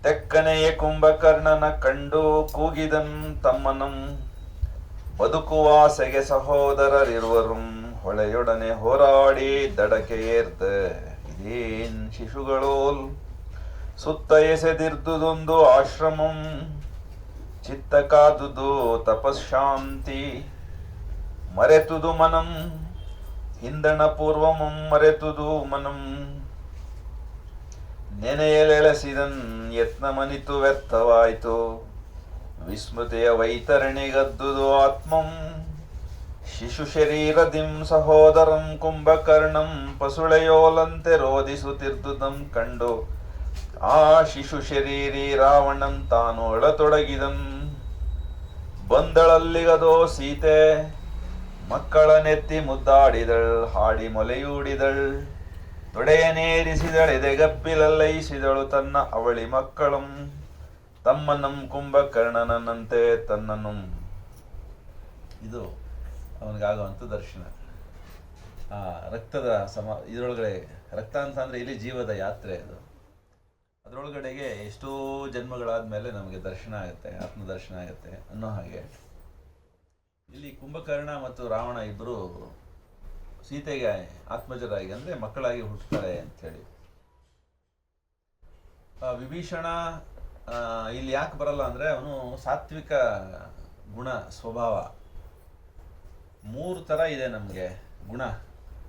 ತೆಕ್ಕನೆಯ ಕುಂಭಕರ್ಣನ ಕಂಡು ಕೂಗಿದನ್ ತಮ್ಮನಂ. ಬದುಕುವಾಸೆಗೆ ಸಹೋದರರಿರುವರು ಹೊಳೆಯೊಡನೆ ಹೋರಾಡಿ ದಡಕೆ ಏರ್ತ. ಇದೇನ್ ಶಿಶುಗಳೋಲ್ ಸುತ್ತ ಎಸೆದಿರ್ದುದೊಂದು ಆಶ್ರಮಂ. ಚಿತ್ತ ಕಾದುದು ತಪಶಾಂತಿ ಮರೆತುದು ಮನಂ. ಹಿಂದಣ ಪೂರ್ವಮಂ ಮರೆತುದು ಮನಂ. ನೆನೆಯಲೆಳಸಿದನ್ ಯತ್ನ ಮನಿತು ವ್ಯರ್ಥವಾಯಿತು. ವಿಸ್ಮೃತಿಯ ವೈತರಣಿಗದ್ದುದು ಆತ್ಮಂ. ಶಿಶು ಶರೀರದಿಂ ಸಹೋದರಂ ಕುಂಭಕರ್ಣಂ. ಪಸುಳೆಯೋಲಂತೆ ರೋಧಿಸುತ್ತಿರ್ದುದಂ ಕಂಡು ಆ ಶಿಶು ಶರೀರಿ ರಾವಣನ್ ತಾನು ಒಳತೊಡಗಿದನ್. ಬಂದಳಲ್ಲಿಗದೋ ಸೀತೆ ಮಕ್ಕಳ ನೆತ್ತಿ ಮುದ್ದಾಡಿದಳ್. ಹಾಡಿ ಮೊಲೆಯೂಡಿದಳ್ ತೊಡೆಯನೇರಿಸಿದಳೆದೆಗಪ್ಪಿಲಲ್ಲೈಸಿದಳು ತನ್ನ ಅವಳಿ ಮಕ್ಕಳಂ. ತಮ್ಮನಂ ಕುಂಭಕರ್ಣನಂತೆ ತನ್ನನು. ಇದು ಅವನಿಗಾಗುವಂಥ ದರ್ಶನ. ಆ ರಕ್ತದ ಇದರೊಳಗಡೆ ರಕ್ತ ಅಂತ ಅಂದರೆ ಇಲ್ಲಿ ಜೀವದ ಯಾತ್ರೆ. ಅದು ಅದರೊಳಗಡೆಗೆ ಎಷ್ಟೋ ಜನ್ಮಗಳಾದ ಮೇಲೆ ನಮಗೆ ದರ್ಶನ ಆಗುತ್ತೆ, ಆತ್ಮದರ್ಶನ ಆಗುತ್ತೆ ಅನ್ನೋ ಹಾಗೆ ಇಲ್ಲಿ ಕುಂಭಕರ್ಣ ಮತ್ತು ರಾವಣ ಇಬ್ಬರು ಸೀತೆಗೆ ಆತ್ಮಜರಾಗಿ ಅಂದರೆ ಮಕ್ಕಳಾಗಿ ಹುಟ್ಟುತ್ತಾರೆ ಅಂಥೇಳಿ. ವಿಭೀಷಣ ಇಲ್ಲಿ ಯಾಕೆ ಬರಲ್ಲ ಅಂದರೆ ಅವನು ಸಾತ್ವಿಕ ಗುಣ ಸ್ವಭಾವ. 3 ಥರ ಇದೆ ನಮಗೆ ಗುಣ,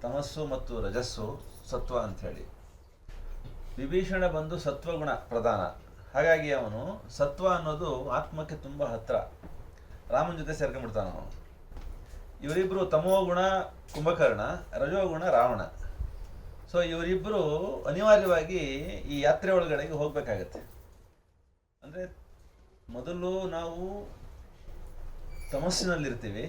ತಮಸ್ಸು ಮತ್ತು ರಜಸ್ಸು ಸತ್ವ ಅಂಥೇಳಿ. ವಿಭೀಷಣ ಬಂದು ಸತ್ವಗುಣ ಪ್ರಧಾನ. ಹಾಗಾಗಿ ಅವನು ಸತ್ವ ಅನ್ನೋದು ಆತ್ಮಕ್ಕೆ ತುಂಬ ಹತ್ತಿರ, ರಾಮನ ಜೊತೆ ಸೇರ್ಕೊಂಡ್ಬಿಡ್ತಾನ ಅವನು. ಇವರಿಬ್ಬರು ತಮೋಗುಣ ಕುಂಭಕರ್ಣ, ರಜೋಗುಣ ರಾವಣ. ಸೊ ಇವರಿಬ್ಬರು ಅನಿವಾರ್ಯವಾಗಿ ಈ ಯಾತ್ರೆ ಒಳಗಡೆಗೆ ಹೋಗ್ಬೇಕಾಗತ್ತೆ. ಅಂದರೆ ಮೊದಲು ನಾವು ತಮಸ್ಸಿನಲ್ಲಿರ್ತೀವಿ,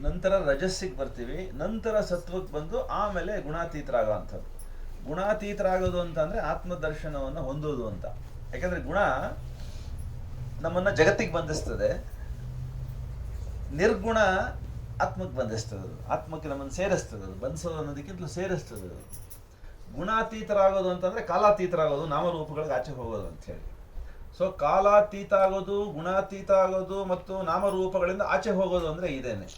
ನಂತರ ರಜಸ್ಸಿಗೆ ಬರ್ತೀವಿ, ನಂತರ ಸತ್ವಕ್ಕೆ ಬಂದು ಆಮೇಲೆ ಗುಣಾತೀತರಾಗೋ ಅಂಥದ್ದು. ಗುಣಾತೀತರಾಗೋದು ಅಂತಂದರೆ ಆತ್ಮದರ್ಶನವನ್ನು ಹೊಂದೋದು ಅಂತ. ಯಾಕಂದರೆ ಗುಣ ನಮ್ಮನ್ನು ಜಗತ್ತಿಗೆ ಬಂಧಿಸ್ತದೆ, ನಿರ್ಗುಣ ಆತ್ಮಕ್ಕೆ ಬಂಧಿಸ್ತದೆ, ಆತ್ಮಕ್ಕೆ ನಮ್ಮನ್ನು ಸೇರಿಸ್ತದೆ. ಅದು ಬಂಧಿಸೋದು ಅನ್ನೋದಕ್ಕಿಂತಲೂ ಸೇರಿಸ್ತದೆ. ಅದು ಗುಣಾತೀತರಾಗೋದು ಅಂತಂದರೆ ಕಾಲಾತೀತರಾಗೋದು, ನಾಮರೂಪಗಳಿಗೆ ಆಚೆ ಹೋಗೋದು ಅಂಥೇಳಿ. ಸೊ ಕಾಲಾತೀತ ಆಗೋದು, ಗುಣಾತೀತ ಆಗೋದು ಮತ್ತು ನಾಮರೂಪಗಳಿಂದ ಆಚೆ ಹೋಗೋದು ಅಂದರೆ ಇದೇನೆ.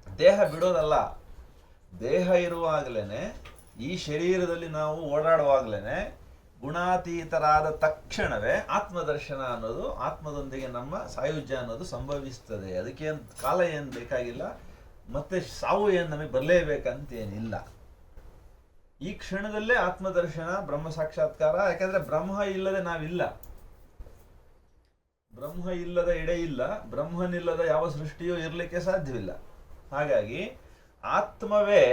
ದೇಹ ಬಿಡೋದಲ್ಲ. ದೇಹ ಇರುವಾಗಲೇ, ಈ ಶರೀರದಲ್ಲಿ ನಾವು ಓಡಾಡುವಾಗಲೇ ಗುಣಾತೀತರಾದ ತಕ್ಷಣವೇ ಆತ್ಮದರ್ಶನ ಅನ್ನೋದು, ಆತ್ಮದೊಂದಿಗೆ ನಮ್ಮ ಸಾಯುಜ್ಯ ಅನ್ನೋದು ಸಂಭವಿಸ್ತದೆ. ಅದಕ್ಕೇನು ಕಾಲ ಏನು ಬೇಕಾಗಿಲ್ಲ, ಮತ್ತೆ ಸಾವು ಏನು ನಮಗೆ ಬರಲೇಬೇಕಂತೇನಿಲ್ಲ. ಈ ಕ್ಷಣದಲ್ಲೇ ಆತ್ಮದರ್ಶನ, ಬ್ರಹ್ಮ ಸಾಕ್ಷಾತ್ಕಾರ. ಯಾಕಂದರೆ ಬ್ರಹ್ಮ ಇಲ್ಲದೆ ನಾವಿಲ್ಲ, ಬ್ರಹ್ಮ ಇಲ್ಲದ ಎಡೆ ಇಲ್ಲ, ಬ್ರಹ್ಮನಿಲ್ಲದ ಯಾವ ಸೃಷ್ಟಿಯೂ ಇರಲಿಕ್ಕೆ ಸಾಧ್ಯವಿಲ್ಲ. ಹಾಗಾಗಿ ಆತ್ಮವೇ,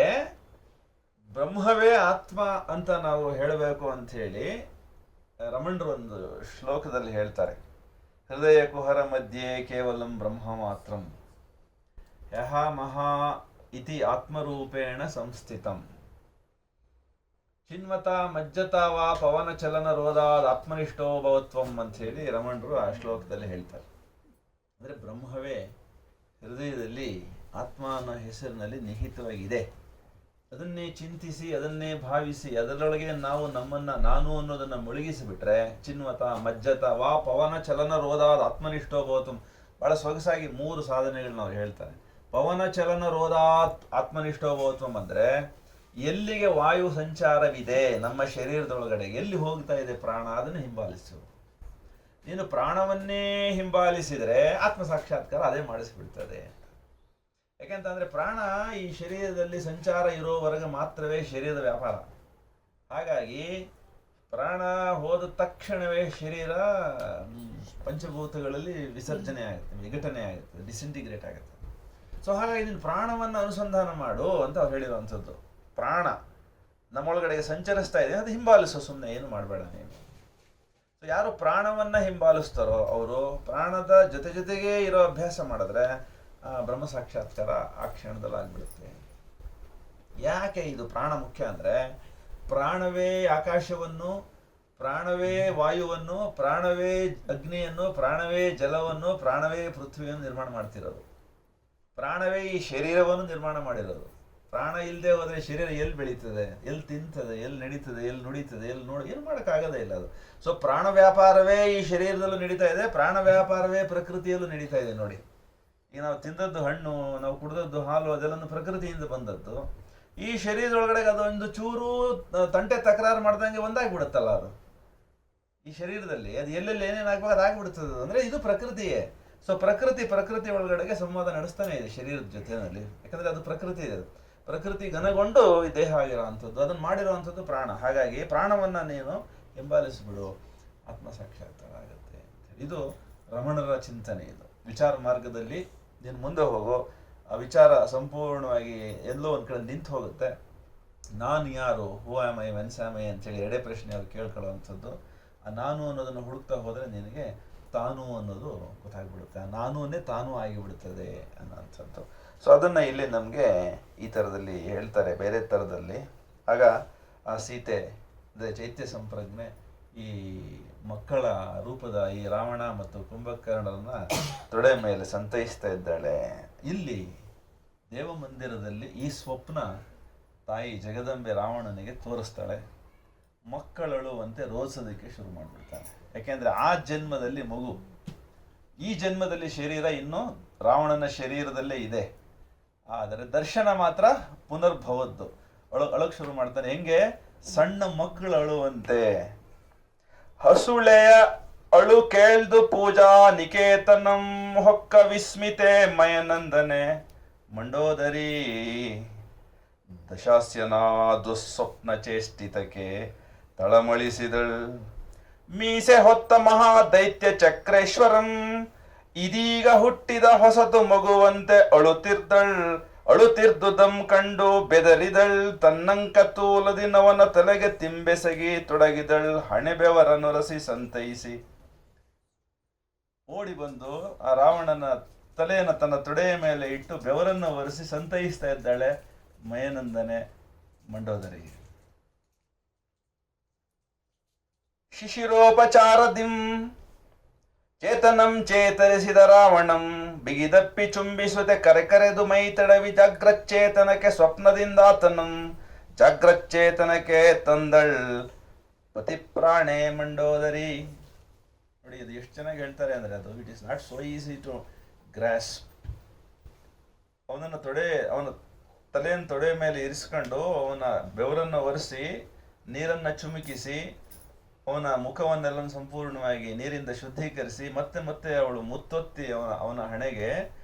ಬ್ರಹ್ಮವೇ ಆತ್ಮ ಅಂತ ನಾವು ಹೇಳಬೇಕು ಅಂಥೇಳಿ ರಮಣರು ಒಂದು ಶ್ಲೋಕದಲ್ಲಿ ಹೇಳ್ತಾರೆ. ಹೃದಯ ಕುಹರ ಮಧ್ಯೆ ಕೇವಲಂ ಬ್ರಹ್ಮ ಮಾತ್ರಂ ಯಹ ಮಹಾ ಇತಿ ಆತ್ಮರೂಪೇಣ ಸಂಸ್ಥಿತಂ. ಚಿನ್ಮತ ಮಜ್ಜತಾ ವಾ ಪವನ ಚಲನ ರೋಧಾದ್ ಆತ್ಮನಿಷ್ಠೋ ಭವತ್ವಂ ಅಂಥೇಳಿ ರಮಣರು ಆ ಶ್ಲೋಕದಲ್ಲಿ ಹೇಳ್ತಾರೆ. ಅಂದರೆ ಬ್ರಹ್ಮವೇ ಹೃದಯದಲ್ಲಿ ಆತ್ಮ ಅನ್ನೋ ಹೆಸರಿನಲ್ಲಿ ನಿಹಿತವಾಗಿದೆ. ಅದನ್ನೇ ಚಿಂತಿಸಿ, ಅದನ್ನೇ ಭಾವಿಸಿ, ಅದರೊಳಗೆ ನಾವು ನಮ್ಮನ್ನು, ನಾನು ಅನ್ನೋದನ್ನು ಮುಳುಗಿಸಿಬಿಟ್ರೆ, ಚಿನ್ಮತ ಮಜ್ಜತ ವಾ ಪವನ ಚಲನ ರೋಧಾದ್ ಆತ್ಮನಿಷ್ಠೋ ಭವತ್ವಂ, ಭಾಳ ಸೊಗಸಾಗಿ 3 ಸಾಧನೆಗಳನ್ನ ಅವ್ರು ಹೇಳ್ತಾರೆ. ಪವನ ಚಲನ ರೋಧಾತ್ ಆತ್ಮನಿಷ್ಠೋ ಭವತ್ವಂ ಅಂದರೆ ಎಲ್ಲಿಗೆ ವಾಯು ಸಂಚಾರವಿದೆ ನಮ್ಮ ಶರೀರದೊಳಗಡೆ, ಎಲ್ಲಿ ಹೋಗ್ತಾ ಇದೆ ಪ್ರಾಣ, ಅದನ್ನು ಹಿಂಬಾಲಿಸು. ನೀನು ಪ್ರಾಣವನ್ನೇ ಹಿಂಬಾಲಿಸಿದರೆ ಆತ್ಮ ಸಾಕ್ಷಾತ್ಕಾರ ಅದೇ ಮಾಡಿಸಿಬಿಡ್ತದೆ. ಯಾಕೆಂತಂದರೆ ಪ್ರಾಣ ಈ ಶರೀರದಲ್ಲಿ ಸಂಚಾರ ಇರೋವರೆಗೆ ಮಾತ್ರವೇ ಶರೀರದ ವ್ಯಾಪಾರ. ಹಾಗಾಗಿ ಪ್ರಾಣ ಹೋದ ತಕ್ಷಣವೇ ಶರೀರ ಪಂಚಭೂತಗಳಲ್ಲಿ ವಿಸರ್ಜನೆ ಆಗುತ್ತೆ, ವಿಘಟನೆ ಆಗುತ್ತೆ, ಡಿಸಿಂಟಿಗ್ರೇಟ್ ಆಗುತ್ತೆ. ಸೊ ಹಾಗಾಗಿ ನೀನು ಪ್ರಾಣವನ್ನು ಅನುಸಂಧಾನ ಮಾಡು ಅಂತ ಅವ್ರು ಹೇಳಿರುವಂಥದ್ದು. ಪ್ರಾಣ ನಮ್ಮೊಳಗಡೆಗೆ ಸಂಚರಿಸ್ತಾ ಇದೆ, ಅದು ಹಿಂಬಾಲಿಸೋ, ಸುಮ್ಮನೆ ಏನು ಮಾಡಬೇಡ ನೀನು. ಸೊ ಯಾರು ಪ್ರಾಣವನ್ನು ಹಿಂಬಾಲಿಸ್ತಾರೋ ಅವರು ಪ್ರಾಣದ ಜೊತೆಗೇ ಇರೋ ಅಭ್ಯಾಸ ಮಾಡಿದ್ರೆ ಬ್ರಹ್ಮ ಸಾಕ್ಷಾತ್ಕಾರ ಆ ಕ್ಷಣದಲ್ಲಿ ಆಗಿಬಿಡುತ್ತೆ. ಯಾಕೆ ಇದು ಪ್ರಾಣ ಮುಖ್ಯ ಅಂದರೆ, ಪ್ರಾಣವೇ ಆಕಾಶವನ್ನು, ಪ್ರಾಣವೇ ವಾಯುವನ್ನು, ಪ್ರಾಣವೇ ಅಗ್ನಿಯನ್ನು, ಪ್ರಾಣವೇ ಜಲವನ್ನು, ಪ್ರಾಣವೇ ಪೃಥ್ವಿಯನ್ನು ನಿರ್ಮಾಣ ಮಾಡ್ತಿರೋದು. ಪ್ರಾಣವೇ ಈ ಶರೀರವನ್ನು ನಿರ್ಮಾಣ ಮಾಡಿರೋದು. ಪ್ರಾಣ ಇಲ್ಲದೆ ಹೋದ್ರೆ ಶರೀರ ಎಲ್ಲಿ ಬೆಳೀತದೆ, ಎಲ್ಲಿ ತಿಂತದೆ, ಎಲ್ಲಿ ನಡೀತದೆ, ಎಲ್ಲಿ ನುಡಿತದೆ, ಎಲ್ಲಿ ಏನು ಮಾಡೋಕ್ಕಾಗೋದೇ ಇಲ್ಲ ಅದು. ಸೊ ಪ್ರಾಣ ವ್ಯಾಪಾರವೇ ಈ ಶರೀರದಲ್ಲೂ ನಡೀತಾ ಇದೆ, ಪ್ರಾಣ ವ್ಯಾಪಾರವೇ ಪ್ರಕೃತಿಯಲ್ಲೂ ನಡೀತಾ ಇದೆ ನೋಡಿ. ಈಗ ನಾವು ತಿಂದದ್ದು ಹಣ್ಣು, ನಾವು ಕುಡಿದದ್ದು ಹಾಲು, ಅದೆಲ್ಲನೂ ಪ್ರಕೃತಿಯಿಂದ ಬಂದದ್ದು. ಈ ಶರೀರದೊಳಗಡೆ ಅದೊಂದು ಚೂರು ತಂಟೆ ತಕರಾರು ಮಾಡ್ದಂಗೆ ಒಂದಾಗ್ಬಿಡುತ್ತಲ್ಲ ಅದು. ಈ ಶರೀರದಲ್ಲಿ ಅದು ಎಲ್ಲೆಲ್ಲಿ ಏನೇನಾಗ್ಬೇಕು ಅದಾಗ್ಬಿಡ್ತದೆ. ಅಂದರೆ ಇದು ಪ್ರಕೃತಿಯೇ. ಸೊ ಪ್ರಕೃತಿ ಒಳಗಡೆಗೆ ಸಂವಾದ ನಡೆಸ್ತಾನೆ ಇದೆ ಶರೀರದ ಜೊತೆಯಲ್ಲಿ. ಯಾಕಂದರೆ ಅದು ಪ್ರಕೃತಿ ಇದೆ. ಪ್ರಕೃತಿ ಘನಗೊಂಡು ಈ ದೇಹ ಆಗಿರೋ ಅಂಥದ್ದು, ಅದನ್ನು ಮಾಡಿರೋ ಪ್ರಾಣ. ಹಾಗಾಗಿ ಪ್ರಾಣವನ್ನು ನೀನು ಹಿಂಬಾಲಿಸಿಬಿಡು, ಆತ್ಮ ಸಾಕ್ಷಾತ್ಕಾರ ಆಗುತ್ತೆ. ಇದು ರಮಣರ ಚಿಂತನೆ. ಇದು ವಿಚಾರ ಮಾರ್ಗದಲ್ಲಿ ನೀನು ಮುಂದೆ ಹೋಗೋ ಆ ವಿಚಾರ ಸಂಪೂರ್ಣವಾಗಿ ಎಲ್ಲೋ ಒಂದು ಕಡೆ ನಿಂತು ಹೋಗುತ್ತೆ. ನಾನು ಯಾರು, who am I, whence am I ಅಂತೇಳಿ ಎರಡೇ ಪ್ರಶ್ನೆ ಅವ್ರು ಕೇಳ್ಕೊಳ್ಳೋವಂಥದ್ದು. ಆ ನಾನು ಅನ್ನೋದನ್ನು ಹುಡುಕ್ತಾ ಹೋದರೆ ನಿನಗೆ ತಾನು ಅನ್ನೋದು ಗೊತ್ತಾಗ್ಬಿಡುತ್ತೆ. ಆ ನಾನೂನೇ ತಾನೂ ಆಗಿಬಿಡುತ್ತದೆ ಅನ್ನೋಂಥದ್ದು. ಸೊ ಅದನ್ನು ಇಲ್ಲಿ ನಮಗೆ ಈ ಥರದಲ್ಲಿ ಹೇಳ್ತಾರೆ, ಬೇರೆ ಥರದಲ್ಲಿ. ಆಗ ಆ ಸೀತೆ ಅಂದರೆ ಚೈತ್ಯ ಸಂಪ್ರಜ್ಞೆ ಈ ಮಕ್ಕಳ ರೂಪದ ಈ ರಾವಣ ಮತ್ತು ಕುಂಭಕರ್ಣರನ್ನ ತೊಡೆ ಮೇಲೆ ಸಂತೈಸ್ತಾ ಇದ್ದಾಳೆ. ಇಲ್ಲಿ ದೇವಮಂದಿರದಲ್ಲಿ ಈ ಸ್ವಪ್ನ ತಾಯಿ ಜಗದಂಬೆ ರಾವಣನಿಗೆ ತೋರಿಸ್ತಾಳೆ. ಮಕ್ಕಳಳುವಂತೆ ರೋಧಿಸೋದಕ್ಕೆ ಶುರು ಮಾಡಿಬಿಡ್ತಾನೆ. ಯಾಕೆಂದರೆ ಆ ಜನ್ಮದಲ್ಲಿ ಮಗು, ಈ ಜನ್ಮದಲ್ಲಿ ಶರೀರ ಇನ್ನೂ ರಾವಣನ ಶರೀರದಲ್ಲೇ ಇದೆ. ಆದರೆ ದರ್ಶನ ಮಾತ್ರ ಪುನರ್ಭವದ್ದು. ಅಳಕ್ಕೆ ಶುರು ಮಾಡ್ತಾನೆ. ಹೆಂಗೆ? ಸಣ್ಣ ಮಕ್ಕಳು ಅಳುವಂತೆ. ಹಸುಳೆಯ ಅಳು ಕೇಳ್ದು ಪೂಜಾ ನಿಕೇತನಂ ಹೊಕ್ಕ ವಿಸ್ಮಿತೆ ಮಯನಂದನೆ ಮಂಡೋದರಿ ದಶಾಸ್ಯನ ದುಸ್ವಪ್ನ ಚೇಷ್ಟಿತಕ್ಕೆ ತಳಮಳಿಸಿದಳು. ಮೀಸೆ ಹೊತ್ತ ಮಹಾ ದೈತ್ಯ ಚಕ್ರೇಶ್ವರಂ ಇದೀಗ ಹುಟ್ಟಿದ ಹೊಸತು ಮಗುವಂತೆ ಅಳುತ್ತಿರ್ದುದಂ ಕಂಡು ಬೆದರಿದಳ್. ತನ್ನಂಕ ತೂಲದಿನವನ ತಲೆಗೆ ತಿಂಬೆಸಗಿ ತೊಡಗಿದಳ್. ಹಣೆ ಬೆವರನ್ನು ರಸಿ ಸಂತೈಸಿ ಓಡಿ ಬಂದು ಆ ರಾವಣನ ತಲೆಯನ್ನು ತನ್ನ ತೊಡೆಯ ಮೇಲೆ ಇಟ್ಟು ಬೆವರನ್ನು ಒರೆಸಿ ಸಂತೈಸ್ತಾ ಇದ್ದಾಳೆ ಮಯನಂದನೆ ಮಂಡೋದರಿ. ಶಿಶಿರೋಪಚಾರದಿಂ ಚೇತನಂ ಚೇತರಿಸಿದ ರಾವಣಂ ಬಿಗಿದಪ್ಪಿ ಚುಂಬಿಸುತ್ತೆ ಕರೆಕರೆದು ಮೈ ತಡವಿ ಜಾಗ್ರಚ್ಚೇತನಕ್ಕೆ ಸ್ವಪ್ನದಿಂದಾತನಂ ಜಾಗ್ರಚ್ಚೇತನಕ್ಕೆ ತಂದಳ್ ಪತಿ ಪ್ರಾಣೇ ಮಂಡೋದರಿ. ನೋಡಿ ಅದು ಎಷ್ಟು ಚೆನ್ನಾಗಿ ಹೇಳ್ತಾರೆ ಅಂದರೆ ಅದು it is not so easy to grasp. ಅವನ ತಲೆಯನ್ನು ತೊಡೆ ಮೇಲೆ ಇರಿಸ್ಕೊಂಡು ಅವನ ಬೆವರನ್ನು ಒರೆಸಿ ನೀರನ್ನು ಚುಮುಕಿಸಿ ಅವನ ಮುಖವನ್ನೆಲ್ಲ ಸಂಪೂರ್ಣವಾಗಿ ನೀರಿಂದ ಶುದ್ಧೀಕರಿಸಿ ಮತ್ತೆ ಅವಳು ಮುತ್ತೊತ್ತಿ ಅವನ ಹಣೆಗೆ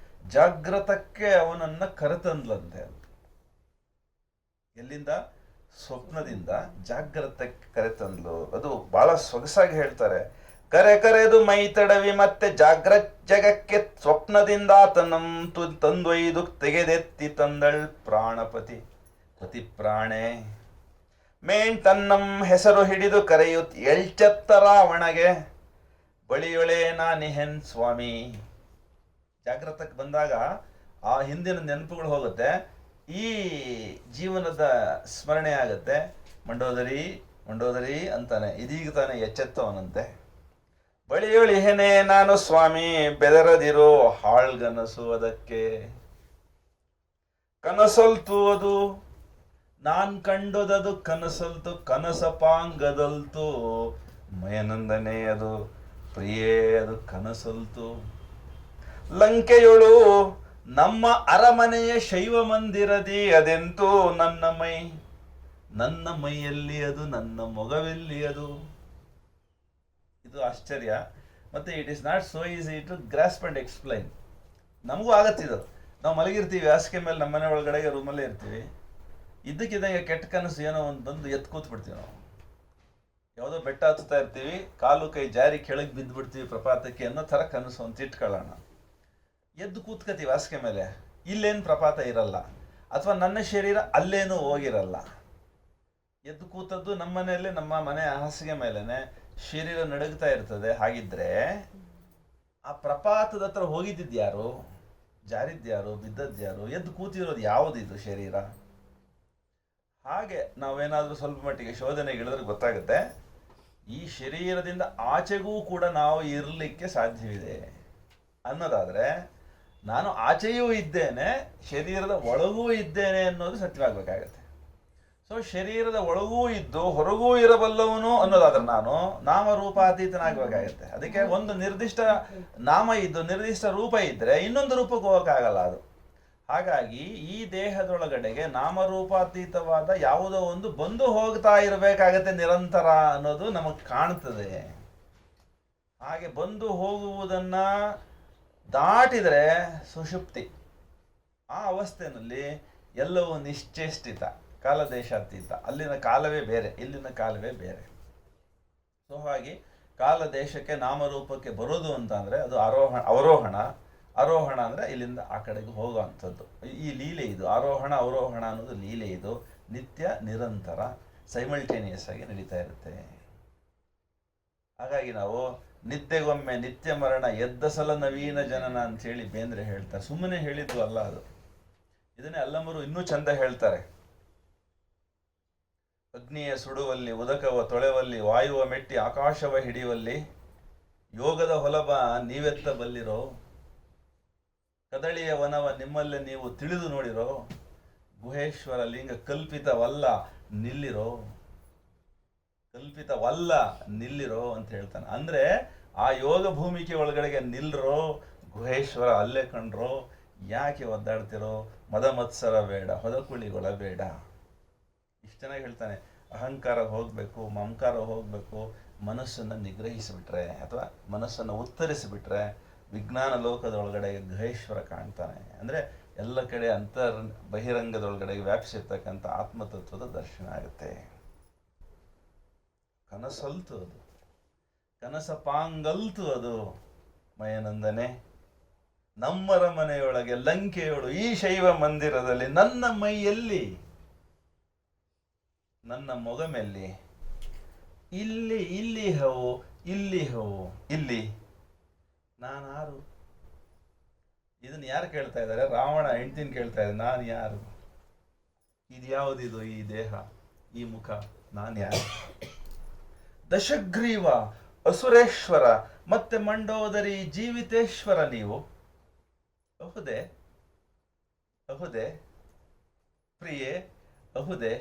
ಜಾಗೃತಕ್ಕೆ ಅವನನ್ನ ಕರೆತಂದ್ಲಂತೆ. ಎಲ್ಲಿಂದ? ಸ್ವಪ್ನದಿಂದ ಜಾಗೃತಕ್ಕೆ ಕರೆತಂದ್ಲು. ಅದು ಬಹಳ ಸೊಗಸಾಗಿ ಹೇಳ್ತಾರೆ. ಕರೆದು ಮೈ ತಡವಿ ಮತ್ತೆ ಜಾಗ್ರತ್ ಜಗಕ್ಕೆ ಸ್ವಪ್ನದಿಂದ ತನ್ನಂ ತಂದೊಯ್ದು ತೆಗೆದೆತ್ತಿ ತಂದಳ್ ಪ್ರಾಣಪತಿ ಪತಿ ಪ್ರಾಣೆ. ಮೇನ್ ತನ್ನಂ ಹೆಸರು ಹಿಡಿದು ಕರೆಯುತ್ ಎಳ್ಚತ್ತ ರಾವಣಗೆ ಬಳಿಯೊಳೆ ನಾನಿಹೆನ್ ಸ್ವಾಮಿ. ಜಾಗೃತಕ್ಕೆ ಬಂದಾಗ ಆ ಹಿಂದಿನ ನೆನಪುಗಳು ಹೋಗುತ್ತೆ, ಈ ಜೀವನದ ಸ್ಮರಣೆ ಆಗುತ್ತೆ. ಮಂಡೋದರಿ ಅಂತಾನೆ ಇದೀಗ ತಾನೆ ಎಚ್ಚೆತ್ತವನಂತೆ. ಬಳಿಯೊಳಿಹೆನೆ ನಾನು ಸ್ವಾಮಿ ಬೆದರದಿರೋ ಹಾಳ್ಗನಸು ಅದಕ್ಕೆ. ಕನಸಲ್ತು ಅದು ನಾನ್ ಕಂಡೊದದು ಕನಸಲ್ತು ಕನಸಪಾಂಗದಲ್ತು ಮಯನಂದನೆ ಅದು ಪ್ರಿಯೇ ಅದು ಕನಸಲ್ತು. ಲಂಕೆಯೊಳು ನಮ್ಮ ಅರಮನೆಯ ಶೈವ ಮಂದಿರದಿ ಅದೆಂತೂ ನನ್ನ ಮೈಯಲ್ಲಿ ಅದು ನನ್ನ ಮೊಗವೆಲ್ಲಿ ಅದು. ಇದು ಆಶ್ಚರ್ಯ. ಮತ್ತೆ it is not so easy to grasp and explain. ನಮಗೂ ಆಗತ್ತಿದು. ನಾವು ಮಲಗಿರ್ತೀವಿ ಹಾಸಿಗೆ ಮೇಲೆ, ನಮ್ಮ ಮನೆ ಒಳಗಡೆಗೆ ರೂಮಲ್ಲೇ ಇರ್ತೀವಿ. ಇದ್ದಕ್ಕಿದ್ದಂಗೆ ಕೆಟ್ಟ ಕನಸು ಏನೋ ಒಂದು ಬಂದು ಎತ್ತು ಕೂತ್ಬಿಡ್ತೀವಿ. ನಾವು ಯಾವುದೋ ಬೆಟ್ಟ ಹತ್ತುತ್ತಾ ಇರ್ತೀವಿ, ಕಾಲು ಕೈ ಜಾರಿ ಕೆಳಗೆ ಬಿದ್ದುಬಿಡ್ತೀವಿ ಪ್ರಪಾತಕ್ಕೆ ಅನ್ನೋ ಥರ ಕನಸು ಅಂತ ಇಟ್ಕೊಳ್ಳೋಣ. ಎದ್ದು ಕೂತ್ಕೋತೀವಿ ಹಾಸಿಗೆ ಮೇಲೆ, ಇಲ್ಲೇನು ಪ್ರಪಾತ ಇರಲ್ಲ, ಅಥವಾ ನನ್ನ ಶರೀರ ಅಲ್ಲೇನೂ ಹೋಗಿರಲ್ಲ. ಎದ್ದು ಕೂತದ್ದು ನಮ್ಮ ಮನೆಯಲ್ಲೇ, ನಮ್ಮ ಮನೆ ಹಾಸಿಗೆ ಮೇಲೇನೆ, ಶರೀರ ನಡುಗ್ತಾ ಇರ್ತದೆ. ಹಾಗಿದ್ರೆ ಆ ಪ್ರಪಾತದ ಹತ್ರ ಹೋಗಿದ್ದಿದ್ಯಾರು, ಜಾರಿದ್ಯಾರು, ಬಿದ್ದದ್ಯಾರು, ಎದ್ದು ಕೂತಿರೋದು ಯಾವುದಿದು ಶರೀರ? ಹಾಗೆ ನಾವೇನಾದರೂ ಸ್ವಲ್ಪ ಮಟ್ಟಿಗೆ ಶೋಧನೆಗೆ ಇಳಿದ್ರೆ ಗೊತ್ತಾಗುತ್ತೆ, ಈ ಶರೀರದಿಂದ ಆಚೆಗೂ ಕೂಡ ನಾವು ಇರಲಿಕ್ಕೆ ಸಾಧ್ಯವಿದೆ ಅನ್ನೋದಾದರೆ ನಾನು ಆಚೆಯೂ ಇದ್ದೇನೆ, ಶರೀರದ ಒಳಗೂ ಇದ್ದೇನೆ ಅನ್ನೋದು ಸತ್ಯವಾಗಬೇಕಾಗತ್ತೆ. ಸೊ ಶರೀರದ ಒಳಗೂ ಇದ್ದು ಹೊರಗೂ ಇರಬಲ್ಲವನು ಅನ್ನೋದಾದ್ರೆ ನಾನು ನಾಮರೂಪಾತೀತನಾಗಬೇಕಾಗತ್ತೆ. ಅದಕ್ಕೆ ಒಂದು ನಿರ್ದಿಷ್ಟ ನಾಮ ಇದ್ದು ನಿರ್ದಿಷ್ಟ ರೂಪ ಇದ್ದರೆ ಇನ್ನೊಂದು ರೂಪಕ್ಕೆ ಹೋಗೋಕ್ಕಾಗಲ್ಲ ಅದು. ಹಾಗಾಗಿ ಈ ದೇಹದೊಳಗಡೆಗೆ ನಾಮರೂಪಾತೀತವಾದ ಯಾವುದೋ ಒಂದು ಬಂದು ಹೋಗ್ತಾ ಇರಬೇಕಾಗತ್ತೆ ನಿರಂತರ ಅನ್ನೋದು ನಮಗೆ ಕಾಣ್ತದೆ. ಹಾಗೆ ಬಂದು ಹೋಗುವುದನ್ನ ದಾಟಿದರೆ ಸುಷುಪ್ತಿ. ಆ ಅವಸ್ಥೆಯಲ್ಲಿ ಎಲ್ಲವೂ ನಿಶ್ಚೇಷ್ಟಿತ, ಕಾಲದೇಶಾತೀತ. ಅಲ್ಲಿನ ಕಾಲವೇ ಬೇರೆ, ಇಲ್ಲಿನ ಕಾಲವೇ ಬೇರೆ. ಸೊ ಹಾಗೆ ಕಾಲ ದೇಶಕ್ಕೆ ನಾಮರೂಪಕ್ಕೆ ಬರೋದು ಅಂತ ಅಂದರೆ ಅದು ಅವರೋಹಣ. ಆರೋಹಣ ಅಂದರೆ ಇಲ್ಲಿಂದ ಆ ಕಡೆಗೆ ಹೋಗೋ ಅಂಥದ್ದು. ಈ ಲೀಲೆ ಇದು, ಆರೋಹಣ ಅವರೋಹಣ ಅನ್ನೋದು ಲೀಲೆ. ಇದು ನಿತ್ಯ ನಿರಂತರ ಸೈಮಲ್ಟೇನಿಯಸ್ ಆಗಿ ನಡೀತಾ ಇರುತ್ತೆ. ಹಾಗಾಗಿ ನಾವು ನಿದ್ದೆಗೊಮ್ಮೆ ನಿತ್ಯ ಮರಣ ಎದ್ದ ಸಲ ನವೀನ ಜನನ ಅಂಥೇಳಿ ಬೇಂದ್ರೆ ಹೇಳ್ತಾರೆ. ಸುಮ್ಮನೆ ಹೇಳಿದ್ದು ಅಲ್ಲ ಅದು. ಇದನ್ನೇ ಅಲ್ಲಮರು ಇನ್ನೂ ಚಂದ ಹೇಳ್ತಾರೆ. ಅಗ್ನಿಯ ಸುಡುವಲ್ಲಿ, ಉದಕವ ತೊಳೆವಲ್ಲಿ, ವಾಯುವ ಮೆಟ್ಟಿ ಆಕಾಶವ ಹಿಡಿಯುವಲ್ಲಿ, ಯೋಗದ ಹೊಲಬ ನೀವೆತ್ತ ಬಲ್ಲಿರೋ, ಕದಳಿಯ ವನವ ನಿಮ್ಮಲ್ಲೇ ನೀವು ತಿಳಿದು ನೋಡಿರೋ, ಗುಹೇಶ್ವರ ಲಿಂಗ ಕಲ್ಪಿತವಲ್ಲ ನಿಲ್ಲಿರೋ, ಕಲ್ಪಿತವಲ್ಲ ನಿಲ್ಲಿರೋ ಅಂತ ಹೇಳ್ತಾನೆ. ಅಂದ್ರೆ ಆ ಯೋಗ ಭೂಮಿಕೆ ಒಳಗಡೆಗೆ ನಿಲ್ರೋ, ಗುಹೇಶ್ವರ ಅಲ್ಲೇ ಕಂಡ್ರೋ, ಯಾಕೆ ಒದ್ದಾಡ್ತಿರೋ, ಮದ ಮತ್ಸರ ಬೇಡ, ಹೊದಕುಳಿಗೊಳ ಬೇಡ. ಇಷ್ಟು ಚೆನ್ನಾಗಿ ಹೇಳ್ತಾನೆ. ಅಹಂಕಾರ ಹೋಗ್ಬೇಕು, ಮಮಕಾರ ಹೋಗ್ಬೇಕು, ಮನಸ್ಸನ್ನು ನಿಗ್ರಹಿಸಿಬಿಟ್ರೆ ಅಥವಾ ಮನಸ್ಸನ್ನು ಉತ್ತರಿಸಿಬಿಟ್ರೆ ವಿಜ್ಞಾನ ಲೋಕದೊಳಗಡೆ ಗುಹೇಶ್ವರ ಕಾಣ್ತಾನೆ. ಅಂದರೆ ಎಲ್ಲ ಕಡೆ ಬಹಿರಂಗದೊಳಗಡೆ ವ್ಯಾಪಿಸಿರ್ತಕ್ಕಂಥ ಆತ್ಮತತ್ವದ ದರ್ಶನ ಆಗುತ್ತೆ. ಕನಸಲ್ತು ಅದು, ಕನಸ ಪಾಂಗಲ್ತು ಅದು. ಮಯನಂದನೆ ನಮ್ಮರ ಮನೆಯೊಳಗೆ ಲಂಕೆಯೊಳು ಈ ಶೈವ ಮಂದಿರದಲ್ಲಿ ನನ್ನ ಮೈಯಲ್ಲಿ ನನ್ನ ಮೊಗಮೆಲ್ಲಿ, ಇಲ್ಲಿ ಇಲ್ಲಿ ಹವು ಇಲ್ಲಿ ಹವು ಇಲ್ಲಿ ನಾನಾರು. ಇದನ್ನ ಯಾರು ಕೇಳ್ತಾ ಇದ್ದಾರೆ? ರಾವಣ ಹೆಂಡ್ತಿನ ಕೇಳ್ತಾ ಇದ್ದಾರೆ, ನಾನು ಯಾರು? ಇದ್ಯಾವುದಿದು? ಈ ದೇಹ, ಈ ಮುಖ, ನಾನು ಯಾರು? ದಶಗ್ರೀವ ಅಸುರೇಶ್ವರ ಮತ್ತೆ ಮಂಡೋದರಿ ಜೀವಿತೇಶ್ವರ ನೀವು. ಅಹುದೆ ಅಹುದೆ ಪ್ರಿಯೆ ಅಹುದೆ.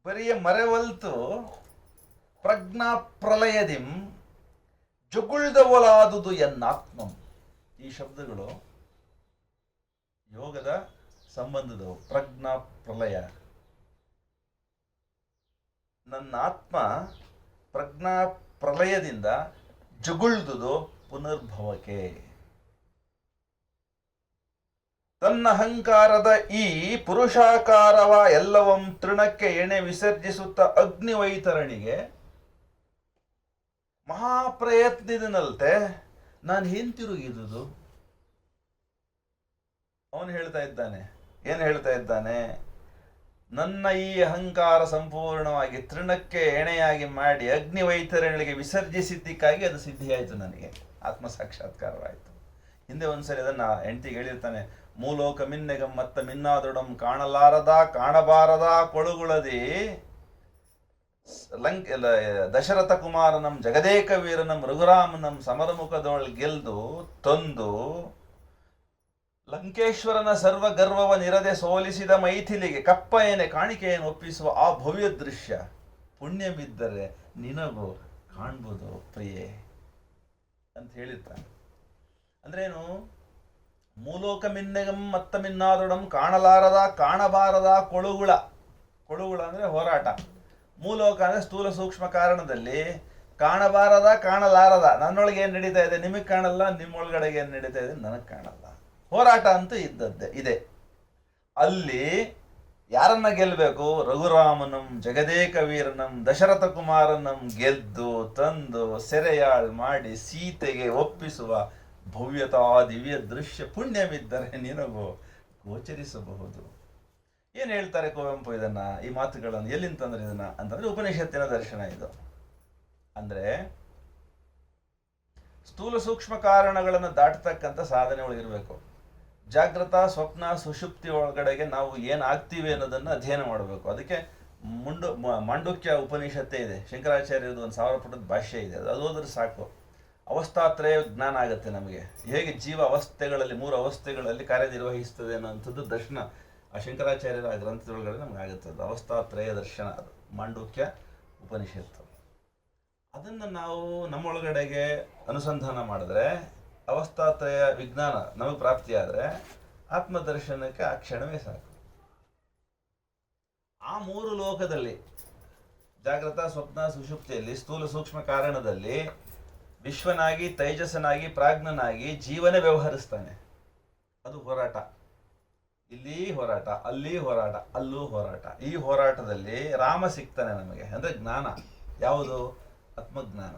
ಬರಿಯ ಮರೆವಲ್ತು ಪ್ರಜ್ಞಾ ಪ್ರಲಯದಿಂ ಜಗುಳ್ದವಲಾದುದು ಎನ್ನಾತ್ಮಂ. ಈ ಶಬ್ದಗಳು ಯೋಗದ ಸಂಬಂಧದವು. ಪ್ರಜ್ಞಾ ಪ್ರಲಯ, ನನ್ನ ಆತ್ಮ ಪ್ರಜ್ಞಾ ಪ್ರಲಯದಿಂದ ಜಗುಳ್ದುದು ಪುನರ್ಭವಕ್ಕೆ. ತನ್ನ ಅಹಂಕಾರದ ಈ ಪುರುಷಾಕಾರವ ಎಲ್ಲವಂ ತೃಣಕ್ಕೆ ಎಣೆ ವಿಸರ್ಜಿಸುತ್ತ ಅಗ್ನಿವೈತರಣಿಗೆ ಮಹಾಪ್ರಯತ್ನದನಲ್ತೆ ನಾನು ಹಿಂತಿರುಗಿದುದು. ಅವನು ಹೇಳ್ತಾ ಇದ್ದಾನೆ, ಏನು ಹೇಳ್ತಾ ಇದ್ದಾನೆ? ನನ್ನ ಈ ಅಹಂಕಾರ ಸಂಪೂರ್ಣವಾಗಿ ತೃಣಕ್ಕೆ ಎಣೆಯಾಗಿ ಮಾಡಿ ಅಗ್ನಿವೈತರಣಿಗೆ ವಿಸರ್ಜಿಸಿದ್ದಕ್ಕಾಗಿ ಅದು ಸಿದ್ಧಿಯಾಯಿತು, ನನಗೆ ಆತ್ಮ ಸಾಕ್ಷಾತ್ಕಾರವಾಯಿತು. ಹಿಂದೆ ಒಂದ್ಸರಿ ಅದನ್ನ ಹೆಂಡತಿಗೆ ಹೇಳಿರ್ತಾನೆ. ಮೂಲೋಕ ಮಿನ್ನೆಗಂ ಮತ್ತ ಮಿನ್ನಾದೊಡಂ ಕಾಣಲಾರದ ಕಾಣಬಾರದ ಕೊಳುಗುಳದಿ ದಶರಥ ಕುಮಾರನಂ ಜಗದೇಕ ವೀರನಂ ರಘುರಾಮನಂ ಸಮರಮುಖದೊಳ್ ಗೆಲ್ದು ತಂದು ಲಂಕೇಶ್ವರನ ಸರ್ವ ಗರ್ವವ ನಿರದೆ ಸೋಲಿಸಿದ ಮೈಥಿಲಿಗೆ ಕಪ್ಪ ಏನೆ ಕಾಣಿಕೆಯನ್ನು ಒಪ್ಪಿಸುವ ಆ ಭವ್ಯ ದೃಶ್ಯ ಪುಣ್ಯ ಬಿದ್ದರೆ ನಿನಗೂ ಕಾಣ್ಬೋದು ಪ್ರಿಯೆ ಅಂತ ಹೇಳಿರ್ತಾನೆ. ಅಂದ್ರೇನು? ಮೂಲೋಕ ಮಿನ್ನೆಗಂ ಮತ್ತ ಮಿನ್ನಾದೊಡಂ ಕಾಣಲಾರದ ಕಾಣಬಾರದ ಕೊಳುಗುಳ. ಕೊಳುಗುಳ ಅಂದ್ರೆ ಹೋರಾಟ. ಮೂಲೋಕ ಅಂದ್ರೆ ಸ್ಥೂಲ ಸೂಕ್ಷ್ಮ ಕಾರಣದಲ್ಲಿ ಕಾಣಬಾರದ ಕಾಣಲಾರದ. ನನ್ನೊಳಗೆ ಏನು ನಡೀತಾ ಇದೆ ನಿಮಗೆ ಕಾಣಲ್ಲ, ನಿಮ್ಮೊಳಗಡೆಗೆ ಏನು ನಡೀತಾ ಇದೆ ನನಗೆ ಕಾಣಲ್ಲ. ಹೋರಾಟ ಅಂತೂ ಇದ್ದದ್ದೇ ಇದೆ. ಅಲ್ಲಿ ಯಾರನ್ನ ಗೆಲ್ಲಬೇಕು? ರಘುರಾಮನಂ ಜಗದೇಕ ವೀರನಂ ದಶರಥ ಕುಮಾರನಂ ಗೆದ್ದು ತಂದು ಸೆರೆಯಾಳ್ ಮಾಡಿ ಸೀತೆಗೆ ಒಪ್ಪಿಸುವ ಭವ್ಯತಾ ದಿವ್ಯ ದೃಶ್ಯ ಪುಣ್ಯವಿದ್ದರೆ ನಿನಗೂ ಗೋಚರಿಸಬಹುದು. ಏನು ಹೇಳ್ತಾರೆ ಕುವೆಂಪು ಇದನ್ನ, ಈ ಮಾತುಗಳನ್ನು ಎಲ್ಲಿಂತಂದ್ರೆ ಇದನ್ನ ಅಂತಂದ್ರೆ ಉಪನಿಷತ್ತಿನ ದರ್ಶನ ಇದು. ಅಂದ್ರೆ ಸ್ಥೂಲ ಸೂಕ್ಷ್ಮ ಕಾರಣಗಳನ್ನು ದಾಟತಕ್ಕಂಥ ಸಾಧನೆ ಒಳಗಿರ್ಬೇಕು. ಜಾಗೃತ ಸ್ವಪ್ನ ಸುಷುಪ್ತಿ ಒಳಗಡೆಗೆ ನಾವು ಏನಾಗ್ತೀವಿ ಅನ್ನೋದನ್ನು ಅಧ್ಯಯನ ಮಾಡಬೇಕು. ಅದಕ್ಕೆ ಮಾಂಡುಕ್ಯ ಉಪನಿಷತ್ತೇ ಇದೆ. ಶಂಕರಾಚಾರ್ಯರದು 1000 ಪುಟದ ಭಾಷ್ಯ ಇದೆ. ಅದು ಓದಿದ್ರೆ ಸಾಕು. ಅವಸ್ಥಾತ್ರಯ ಜ್ಞಾನ ಆಗುತ್ತೆ ನಮಗೆ. ಹೇಗೆ ಜೀವ ಅವಸ್ಥೆಗಳಲ್ಲಿ 3 ಅವಸ್ಥೆಗಳಲ್ಲಿ ಕಾರ್ಯನಿರ್ವಹಿಸ್ತದೆ ಅನ್ನೋಂಥದ್ದು ದರ್ಶನ ಆ ಶಂಕರಾಚಾರ್ಯರ ಗ್ರಂಥದೊಳಗಡೆ ನಮ್ಗೆ ಆಗುತ್ತೆ. ಅದು ಅವಸ್ಥಾತ್ರಯ ದರ್ಶನ, ಅದು ಮಾಂಡುಕ್ಯ ಉಪನಿಷತ್ತು. ಅದನ್ನು ನಾವು ನಮ್ಮೊಳಗಡೆಗೆ ಅನುಸಂಧಾನ ಮಾಡಿದ್ರೆ, ಅವಸ್ಥಾತ್ರಯ ವಿಜ್ಞಾನ ನಮಗೆ ಪ್ರಾಪ್ತಿಯಾದರೆ ಆತ್ಮದರ್ಶನಕ್ಕೆ ಆ ಕ್ಷಣವೇ ಸಾಕು. ಆ 3 ಲೋಕದಲ್ಲಿ, ಜಾಗೃತ, ಸ್ವಪ್ನ, ಸುಷುಪ್ತಿಯಲ್ಲಿ, ಸ್ಥೂಲ ಸೂಕ್ಷ್ಮ ಕಾರಣದಲ್ಲಿ ವಿಶ್ವನಾಗಿ, ತೈಜಸ್ಸನಾಗಿ, ಪ್ರಾಜ್ಞನಾಗಿ ಜೀವನೇ ವ್ಯವಹರಿಸ್ತಾನೆ. ಅದು ಹೋರಾಟ. ಇಲ್ಲಿ ಹೋರಾಟ, ಅಲ್ಲಿ ಹೋರಾಟ, ಅಲ್ಲೂ ಹೋರಾಟ. ಈ ಹೋರಾಟದಲ್ಲಿ ರಾಮ ಸಿಗ್ತಾನೆ ನಮಗೆ. ಅಂದರೆ ಜ್ಞಾನ ಯಾವುದು? ಆತ್ಮಜ್ಞಾನ.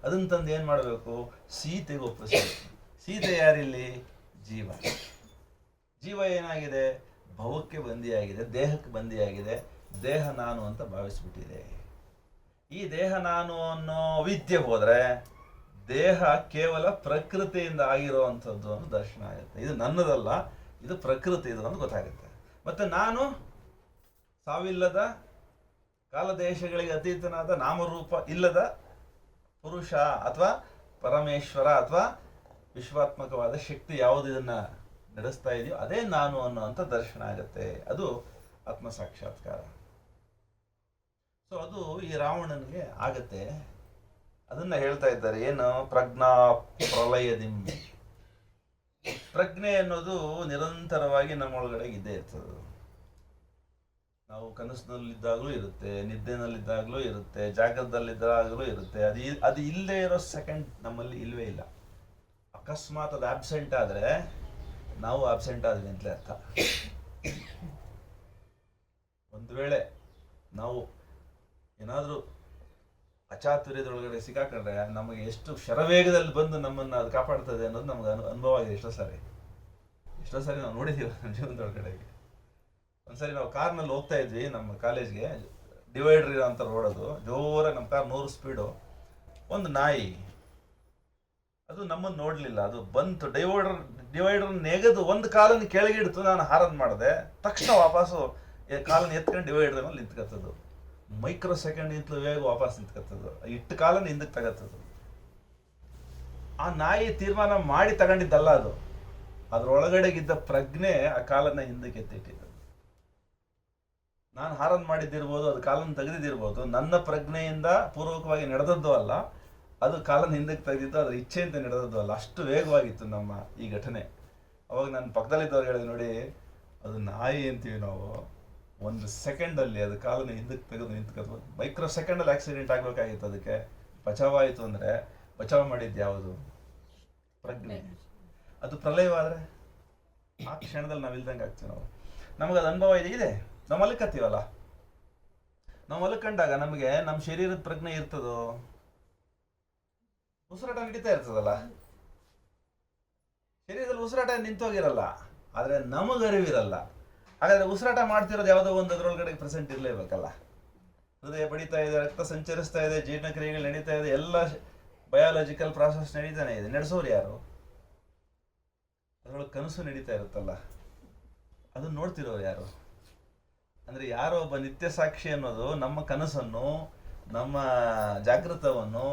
ಅದನ್ನು ತಂದು ಏನು ಮಾಡಬೇಕು? ಸೀತೆಗೆ ಒಪ್ಪಿಸಬೇಕು. ಸೀತೆ ಯಾರಿಲ್ಲಿ? ಜೀವ. ಜೀವ ಏನಾಗಿದೆ? ಭವಕ್ಕೆ ಬಂದಿಯಾಗಿದೆ, ದೇಹಕ್ಕೆ ಬಂದಿಯಾಗಿದೆ. ದೇಹ ನಾನು ಅಂತ ಭಾವಿಸ್ಬಿಟ್ಟಿದೆ. ಈ ದೇಹ ನಾನು ಅನ್ನೋ ಅವಿದ್ಯೆ ಹೋದರೆ ದೇಹ ಕೇವಲ ಪ್ರಕೃತಿಯಿಂದ ಆಗಿರುವಂಥದ್ದು ಅನ್ನೋ ದರ್ಶನ ಆಗುತ್ತೆ. ಇದು ನನ್ನದಲ್ಲ, ಇದು ಪ್ರಕೃತಿ, ಇದು ಅಂತ ಗೊತ್ತಾಗುತ್ತೆ. ಮತ್ತು ನಾನು ಸಾವಿಲ್ಲದ, ಕಾಲದೇಶಗಳಿಗೆ ಅತೀತನಾದ, ನಾಮರೂಪ ಇಲ್ಲದ ಪುರುಷ ಅಥವಾ ಪರಮೇಶ್ವರ ಅಥವಾ ವಿಶ್ವಾತ್ಮಕವಾದ ಶಕ್ತಿ ಯಾವುದು ಇದನ್ನು ನಡೆಸ್ತಾ ಇದೆಯೋ ಅದೇ ನಾನು ಅನ್ನೋವಂಥ ದರ್ಶನ ಆಗುತ್ತೆ. ಅದು ಆತ್ಮ ಸಾಕ್ಷಾತ್ಕಾರ. ಸೊ ಅದು ಈ ರಾವಣನಿಗೆ ಆಗತ್ತೆ. ಅದನ್ನ ಹೇಳ್ತಾ ಇದ್ದಾರೆ. ಏನು? ಪ್ರಜ್ಞಾ ಪ್ರಲಯದಿಂ. ಪ್ರಜ್ಞೆ ಅನ್ನೋದು ನಿರಂತರವಾಗಿ ನಮ್ಮೊಳಗಡೆ ಇದ್ದೇ ಇರ್ತದೆ. ನಾವು ಕನಸಿನಲ್ಲಿದ್ದಾಗಲೂ ಇರುತ್ತೆ, ನಿದ್ದೆನಲ್ಲಿದ್ದಾಗಲೂ ಇರುತ್ತೆ, ಜಾಗೃತದಲ್ಲಿದ್ದಾಗಲೂ ಇರುತ್ತೆ. ಅದು ಇಲ್ಲದೆ ಇರೋ ಸೆಕೆಂಡ್ ನಮ್ಮಲ್ಲಿ ಇಲ್ವೇ ಇಲ್ಲ. ಅಕಸ್ಮಾತ್ ಅದು ಆಬ್ಸೆಂಟ್ ಆದರೆ ನಾವು ಆಬ್ಸೆಂಟ್ ಆದ್ವಿ ಅಂತಲೇ ಅರ್ಥ. ಒಂದು ವೇಳೆ ನಾವು ಏನಾದರೂ ಅಚಾತುರ್ಯದೊಳಗಡೆ ಸಿಕ್ಕಾಕೊಂಡ್ರೆ ನಮಗೆ ಎಷ್ಟು ಶರವೇಗದಲ್ಲಿ ಬಂದು ನಮ್ಮನ್ನು ಅದು ಕಾಪಾಡ್ತದೆ ಅನ್ನೋದು ನಮ್ಗೆ ಅನುಭವ ಆಗಿದೆ. ಎಷ್ಟೋ ಸಾರಿ ನಾವು ನೋಡಿದ್ದೀವಿ ನಮ್ಮ ಜೀವನದೊಳಗಡೆಗೆ. ಒಂದ್ಸರಿ ನಾವು ಕಾರ್ನಲ್ಲಿ ಹೋಗ್ತಾ ಇದ್ವಿ ನಮ್ಮ ಕಾಲೇಜ್ಗೆ. ಡಿವೈಡರ್ ಇರೋ ಅಂತ ರೋಡದು, ಜೋರಾಗಿ ನಮ್ಮ ಕಾರ್ 100 ಸ್ಪೀಡು. ಒಂದು ನಾಯಿ ಅದು ನಮ್ಮನ್ನು ನೋಡಲಿಲ್ಲ. ಅದು ಬಂತು, ಡಿವೈಡರ್ ನೆಗೆದು ಒಂದು ಕಾಲನ್ನು ಕೆಳಗಿಡ್ತು. ನಾನು ಹಾರನ್ ಮಾಡಿದೆ. ತಕ್ಷಣ ವಾಪಸ್ಸು ಕಾಲನ್ನು ಎತ್ಕೊಂಡು ಡಿವೈಡರ್ ಮೇಲೆ ನಿಂತ್ಕತ್ತದು. ಮೈಕ್ರೋ ಸೆಕೆಂಡ್ ನಿಂತಲು ವೇಗ ವಾಪಸ್ ನಿಂತ್ಕತ್ತದು. ಇಟ್ಟು ಕಾಲನ್ನು ಹಿಂದಕ್ಕೆ ತಗತ್ತದು. ಆ ನಾಯಿ ತೀರ್ಮಾನ ಮಾಡಿ ತಗೊಂಡಿದ್ದಲ್ಲ ಅದು. ಅದ್ರೊಳಗಡೆಗಿದ್ದ ಪ್ರಜ್ಞೆ ಆ ಕಾಲನ್ನ ಹಿಂದಕ್ಕೆ ಎತ್ತಿಟ್ಟಿದ್ದು. ನಾನು ಹಾರನ್ ಮಾಡಿದ್ದಿರ್ಬೋದು, ಅದು ಕಾಲನ್ನು ತೆಗೆದಿದ್ದಿರ್ಬೋದು. ನನ್ನ ಪ್ರಜ್ಞೆಯಿಂದ ಪೂರ್ವಕವಾಗಿ ನಡೆದದ್ದು ಅಲ್ಲ, ಅದು ಕಾಲನ್ನು ಹಿಂದಕ್ಕೆ ತೆಗೆದಿದ್ದು ಅದರ ಇಚ್ಛೆಯಿಂದ ನಡೆದದ್ದು ಅಲ್ಲ. ಅಷ್ಟು ವೇಗವಾಗಿತ್ತು ನಮ್ಮ ಈ ಘಟನೆ. ಅವಾಗ ನಾನು ಪಕ್ಕದಲ್ಲಿದ್ದವ್ರು ಹೇಳಿದೆ, ನೋಡಿ ಅದು ನಾಯಿ ಅಂತೀವಿ ನಾವು, 1 ಸೆಕೆಂಡಲ್ಲಿ ಅದು ಕಾಲನ್ನು ಹಿಂದಕ್ಕೆ ತೆಗೆದು ನಿಂತ್ಕೋದು. ಮೈಕ್ರೋ ಸೆಕೆಂಡಲ್ಲಿ ಆಕ್ಸಿಡೆಂಟ್ ಆಗಬೇಕಾಗಿತ್ತು. ಅದಕ್ಕೆ ಬಚಾವಾಯಿತು ಅಂದರೆ ಬಚಾವ್ ಮಾಡಿದ್ದು ಯಾವುದು? ಪ್ರಜ್ಞೆ. ಅದು ಪ್ರಲಯವಾದರೆ ಆ ಕ್ಷಣದಲ್ಲಿ ನಾವು ಇಲ್ದಂಗೆ ಆಗ್ತೀವಿ. ನಮಗದು ಅನುಭವ ಇದೆ. ನಾವು ಮಲ್ಕತ್ತೀವಲ್ಲ, ನಾವು ಮಲ್ಕೊಂಡಾಗ ನಮಗೆ ನಮ್ಮ ಶರೀರದ ಪ್ರಜ್ಞೆ ಇರ್ತದೋ? ಉಸಿರಾಟ ನಡೀತಾ ಇರ್ತದಲ್ಲ, ಶರೀರದಲ್ಲಿ ಉಸಿರಾಟ ನಿಂತೋಗಿರಲ್ಲ, ಆದರೆ ನಮಗರಿವಿರಲ್ಲ. ಹಾಗಾದ್ರೆ ಉಸಿರಾಟ ಮಾಡ್ತಿರೋದು ಯಾವುದೋ ಒಂದು ಅದರೊಳಗಡೆ ಪ್ರೆಸೆಂಟ್ ಇರಲೇಬೇಕಲ್ಲ. ಹೃದಯ ಬಡಿತಾ ಇದೆ, ರಕ್ತ ಸಂಚರಿಸ್ತಾ ಇದೆ, ಜೀರ್ಣಕ್ರಿಯೆಗಳು ನಡೀತಾ ಇದೆ, ಎಲ್ಲ ಬಯಾಲಜಿಕಲ್ ಪ್ರಾಸೆಸ್ ನಡೀತಾನೆ ಇದೆ. ನಡೆಸೋರು ಯಾರು? ಅದರೊಳಗೆ ಕನಸು ನಡೀತಾ ಇರುತ್ತಲ್ಲ, ಅದನ್ನು ನೋಡ್ತಿರೋರು ಯಾರು? ಅಂದರೆ ಯಾರೋ ಒಬ್ಬ ನಿತ್ಯ ಸಾಕ್ಷಿ ಅನ್ನೋದು ನಮ್ಮ ಕನಸನ್ನು, ನಮ್ಮ ಜಾಗೃತವನ್ನು,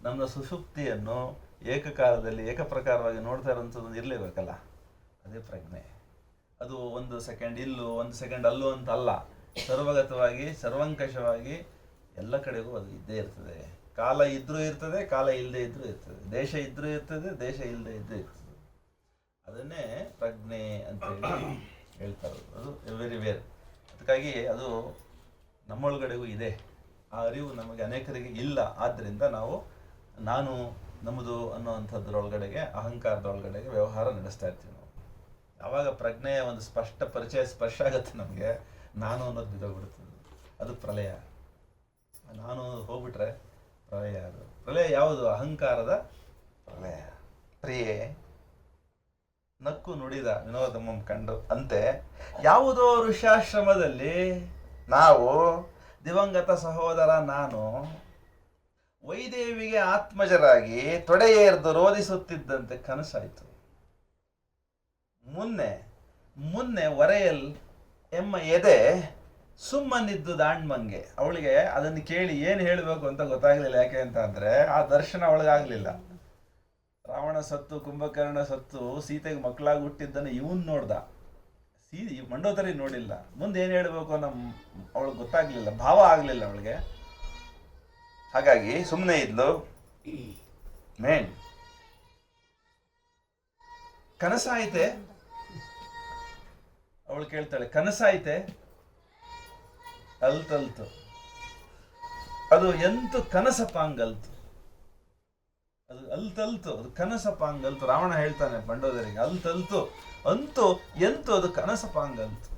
ನಮ್ಮ ಸುಷುಪ್ತಿಯನ್ನು ಏಕಕಾಲದಲ್ಲಿ ಏಕಪ್ರಕಾರವಾಗಿ ನೋಡ್ತಾ ಇರೋಂಥದ್ದು ಇರಲೇಬೇಕಲ್ಲ. ಅದೇ ಪ್ರಜ್ಞೆ. ಅದು 1 ಸೆಕೆಂಡ್ ಇಲ್ಲೂ 1 ಸೆಕೆಂಡ್ ಅಲ್ಲೂ ಅಂತ ಅಲ್ಲ, ಸರ್ವಗತವಾಗಿ ಸರ್ವಂಕಷವಾಗಿ ಎಲ್ಲ ಕಡೆಗೂ ಅದು ಇದ್ದೇ ಇರ್ತದೆ. ಕಾಲ ಇದ್ರೂ ಇರ್ತದೆ, ಕಾಲ ಇಲ್ಲದೆ ಇದ್ರೂ ಇರ್ತದೆ. ದೇಶ ಇದ್ರೂ ಇರ್ತದೆ, ದೇಶ ಇಲ್ಲದೆ ಇದ್ರೂ ಇರ್ತದೆ. ಅದನ್ನೇ ಪ್ರಜ್ಞೆ ಅಂತೇಳಿ ಹೇಳ್ತಾರೆ. ಅದು ಎವ್ರಿವೇರ್. ಅದಕ್ಕಾಗಿ ಅದು ನಮ್ಮೊಳಗಡೆಗೂ ಇದೆ. ಆ ಅರಿವು ನಮಗೆ ಅನೇಕರಿಗೆ ಇಲ್ಲ. ಆದ್ದರಿಂದ ನಾವು ನಾನು ನಮ್ಮದು ಅನ್ನೋವಂಥದ್ರೊಳಗಡೆಗೆ, ಅಹಂಕಾರದೊಳಗಡೆಗೆ ವ್ಯವಹಾರ ನಡೆಸ್ತಾ ಇರ್ತೀವಿ ನಾವು. ಯಾವಾಗ ಪ್ರಜ್ಞೆಯ ಒಂದು ಸ್ಪಷ್ಟ ಪರಿಚಯ ಸ್ಪರ್ಶ ಆಗುತ್ತೆ ನಮಗೆ, ನಾನು ಅನ್ನೋದು ಬಿದ್ದೋಗ್ಬಿಡ್ತದೆ. ಅದು ಪ್ರಲಯ. ನಾನು ಹೋಗ್ಬಿಟ್ರೆ ಪ್ರಲಯ. ಅದು ಪ್ರಲಯ ಯಾವುದು? ಅಹಂಕಾರದ ಪ್ರಲಯ. ಪ್ರಿಯೆ ನಕ್ಕು ನುಡಿದ ವಿನೋದಮ್ಮಂ ಕಂಡು ಅಂತೆ ಯಾವುದೋ ಋಷ್ಯಾಶ್ರಮದಲ್ಲಿ ನಾವು, ದಿವಂಗತ ಸಹೋದರ ನಾನು, ವೈದೇವಿಗೆ ಆತ್ಮಜರಾಗಿ ತೊಡೆಯೇರ್ದು ರೋಧಿಸುತ್ತಿದ್ದಂತೆ ಕನಸಾಯಿತು. ಮುನ್ನೆ ಒರೆಯಲ್ ಎಮ್ಮ ಎದೆ ಸುಮ್ಮನಿದ್ದು ದಾಣ್ಮಂಗೆ. ಅವಳಿಗೆ ಅದನ್ನು ಕೇಳಿ ಏನು ಹೇಳಬೇಕು ಅಂತ ಗೊತ್ತಾಗ್ಲಿಲ್ಲ. ಯಾಕೆ ಅಂತ ಅಂದ್ರೆ ಆ ದರ್ಶನ ಅವಳಿಗಾಗ್ಲಿಲ್ಲ. ರಾವಣ ಸತ್ತು, ಕುಂಭಕರ್ಣ ಸತ್ತು, ಸೀತೆಗೆ ಮಕ್ಕಳಾಗಿ ಹುಟ್ಟಿದ್ದನ್ನು ಇವನ್ ನೋಡ್ದ. ಮಂಡೋದರಿ ನೋಡಿಲ್ಲ. ಮುಂದೆ ಏನು ಹೇಳ್ಬೇಕು ಅನ್ನೋ ಅವಳಿಗೆ ಗೊತ್ತಾಗ್ಲಿಲ್ಲ, ಭಾವ ಆಗ್ಲಿಲ್ಲ ಅವಳಿಗೆ. ಹಾಗಾಗಿ ಸುಮ್ಮನೆ ಇದ್ಲು. ಮೇನ್ ಕನಸಾಯ್ತೆ, ಅವಳು ಕೇಳ್ತಾಳೆ, ಕನಸಾಯ್ತೆ ಅಲ್ತಲ್ತು. ಅದು ಎಂತು ಕನಸಪ್ಪ ಹಂಗಲ್ತು, ಅದು ಅಲ್ತಲ್ತು, ಅದು ಕನಸಪ್ಪ ಹಂಗಲ್ತು. ರಾವಣ ಹೇಳ್ತಾನೆ ಮಂಡೋದರಿಗೆ, ಅಲ್ತಲ್ತು ಅಂತೂ ಎಂತು ಅದು ಕನಸಪ್ಪ ಹಂಗಲ್ತು.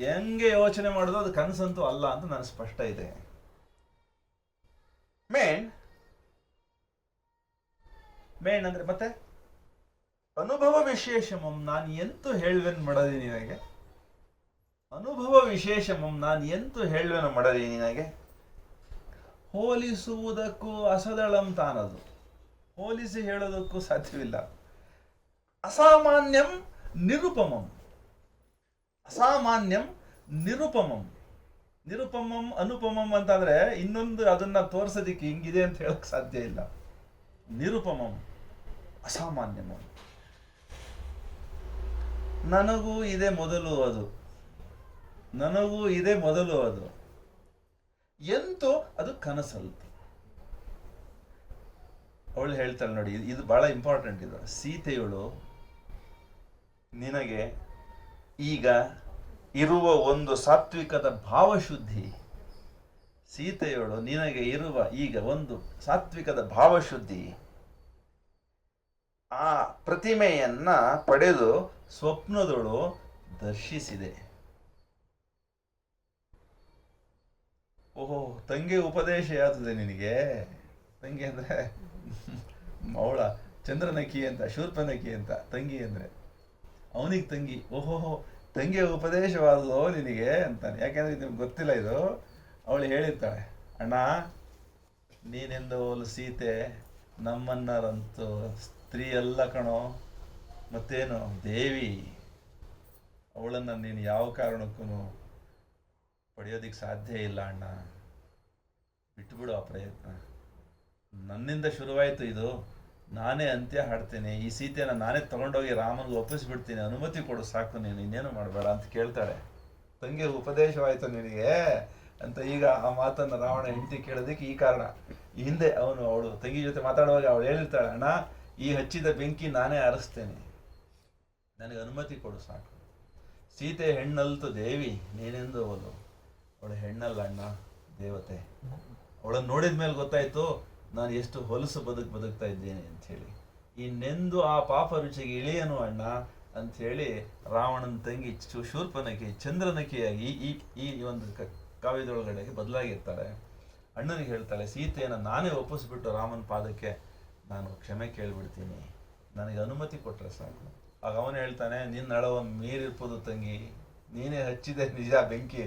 ಹೆಂಗೆ ಯೋಚನೆ ಮಾಡೋದು ಅದು ಕನಸಂತೂ ಅಲ್ಲ ಅಂತ ನನಗೆ ಸ್ಪಷ್ಟ ಇದೆ. ಮೇನ್ ಅಂದ್ರೆ ಮತ್ತೆ ಅನುಭವ ವಿಶೇಷಮಂ ನಾನು ಎಂತೂ ಹೇಳ್ವೆನ್ ಮಾಡದಿ ನಿನಗೆ. ಅನುಭವ ವಿಶೇಷಮಂ ನಾನು ಎಂತೂ ಹೇಳ್ವೆನ ಮಾಡದಿ ನಿನಗೆ. ಹೋಲಿಸುವುದಕ್ಕೂ ಅಸದಳಂ ತಾನದು, ಹೋಲಿಸಿ ಹೇಳೋದಕ್ಕೂ ಸಾಧ್ಯವಿಲ್ಲ. ಅಸಾಮಾನ್ಯಂ ನಿರುಪಮಂ, ಅಸಾಮಾನ್ಯಂ ನಿರುಪಮಂ. ನಿರುಪಮಂ ಅನುಪಮಂ ಅಂತಂದ್ರೆ ಇನ್ನೊಂದು ಅದನ್ನ ತೋರ್ಸೋದಿಕ್ಕೆ ಹಿಂಗಿದೆ ಅಂತ ಹೇಳಕ್ ಸಾಧ್ಯ ಇಲ್ಲ. ನಿರುಪಮಂ ಅಸಾಮಾನ್ಯಂ. ನನಗೂ ಇದೆ ಮೊದಲು ಅದು, ನನಗೂ ಇದೆ ಮೊದಲು ಅದು, ಎಂತೂ ಅದು ಕನಸಲ್ತು. ಅವಳು ಹೇಳ್ತಾಳೆ ನೋಡಿ, ಇದು ಬಹಳ ಇಂಪಾರ್ಟೆಂಟ್. ಇದು ಸೀತೆಯಳು ನಿನಗೆ ಈಗ ಇರುವ ಒಂದು ಸಾತ್ವಿಕದ ಭಾವಶುದ್ಧಿ, ಸೀತೆಯಳು ನಿನಗೆ ಇರುವ ಈಗ ಒಂದು ಸಾತ್ವಿಕದ ಭಾವಶುದ್ಧಿ, ಆ ಪ್ರತಿಮೆಯನ್ನ ಪಡೆದು ಸ್ವಪ್ನದಳು ದರ್ಶಿಸಿದೆ. ಓಹೋ, ತಂಗಿ ಉಪದೇಶ ಯಾತದೆ ನಿನಗೆ. ತಂಗಿ ಅಂದ್ರೆ ಅವಳ ಚಂದ್ರನಕ್ಕಿ ಅಂತ, ಶೂರ್ಪನಕ್ಕಿ ಅಂತ ತಂಗಿ ಅಂದ್ರೆ ಅವನಿಗೆ ತಂಗಿ. ಓಹೋ, ತಂಗಿಯ ಉಪದೇಶವಾದೋ ನಿನಗೆ ಅಂತಾನೆ. ಯಾಕೆಂದ್ರೆ ನಿಮ್ಗೆ ಗೊತ್ತಿಲ್ಲ ಇದು. ಅವಳು ಹೇಳಿರ್ತಾಳೆ, ಅಣ್ಣ ನೀನೆಂದು ಹೋಲು ಸೀತೆ ನಮ್ಮನ್ನರಂತೂ ಸ್ತ್ರೀ ಅಲ್ಲ ಕಣೋ, ಮತ್ತೇನು ದೇವಿ, ಅವಳನ್ನು ನೀನು ಯಾವ ಕಾರಣಕ್ಕೂ ಪಡೆಯೋದಿಕ್ಕೆ ಸಾಧ್ಯ ಇಲ್ಲ ಅಣ್ಣ, ಬಿಟ್ಟುಬಿಡು ಆ ಪ್ರಯತ್ನ. ನನ್ನಿಂದ ಶುರುವಾಯಿತು ಇದು, ನಾನೇ ಅಂತ್ಯ ಹಾಡ್ತೇನೆ, ಈ ಸೀತೆನ ನಾನೇ ತಗೊಂಡೋಗಿ ರಾಮನಿಗೆ ಒಪ್ಪಿಸ್ಬಿಡ್ತೀನಿ, ಅನುಮತಿ ಕೊಡು ಸಾಕು, ನೀನು ಇನ್ನೇನು ಮಾಡಬೇಡ ಅಂತ ಕೇಳ್ತಾಳೆ. ತಂಗಿ ಉಪದೇಶವಾಯಿತು ನಿನಗೆ ಅಂತ. ಈಗ ಆ ಮಾತನ್ನು ರಾವಣ ಹೆಂಡತಿ ಕೇಳೋದಕ್ಕೆ ಈ ಕಾರಣ. ಹಿಂದೆ ಅವಳು ತಂಗಿ ಜೊತೆ ಮಾತಾಡುವಾಗ ಅವಳು ಹೇಳಿರ್ತಾಳೆ, ಅಣ್ಣ ಈ ಹಚ್ಚಿದ ಬೆಂಕಿ ನಾನೇ ಆರಿಸ್ತೇನೆ, ನನಗೆ ಅನುಮತಿ ಕೊಡು ಸಾಕು. ಸೀತೆ ಹೆಣ್ಣಲ್ತು ದೇವಿ ನೀನೆಂದು ಹೋಲು, ಅವಳು ಹೆಣ್ಣಲ್ಲ ಅಣ್ಣ, ದೇವತೆ. ಅವಳನ್ನು ನೋಡಿದ ಮೇಲೆ ಗೊತ್ತಾಯ್ತು ನಾನು ಎಷ್ಟು ಹೊಲಸು ಬದುಕ್ತಾ ಇದ್ದೇನೆ ಅಂಥೇಳಿ. ಇನ್ನೆಂದು ಆ ಪಾಪ ರುಚಿಗೆ ಇಳಿಯನು ಅಣ್ಣ ಅಂಥೇಳಿ ರಾವಣನ ತಂಗಿ ಶೂರ್ಪನಖಿ ಚಂದ್ರನಖಿಯಾಗಿ ಈ ಒಂದು ಕಾವ್ಯದೊಳಗಡೆಗೆ ಬದಲಾಗಿರ್ತಾಳೆ. ಅಣ್ಣನಿಗೆ ಹೇಳ್ತಾಳೆ, ಸೀತೆಯನ್ನು ನಾನೇ ಒಪ್ಪಿಸ್ಬಿಟ್ಟು ರಾಮನ ಪಾದಕ್ಕೆ ನಾನು ಕ್ಷಮೆ ಕೇಳಿಬಿಡ್ತೀನಿ, ನನಗೆ ಅನುಮತಿ ಕೊಟ್ಟರೆ ಸಾಕು. ಆಗ ಅವನು ಹೇಳ್ತಾನೆ, ನಿನ್ನ ಅಳವ ಮೀರಿರ್ಬೋದು ತಂಗಿ, ನೀನೇ ಹಚ್ಚಿದೆ ನಿಜ ಬೆಂಕಿ,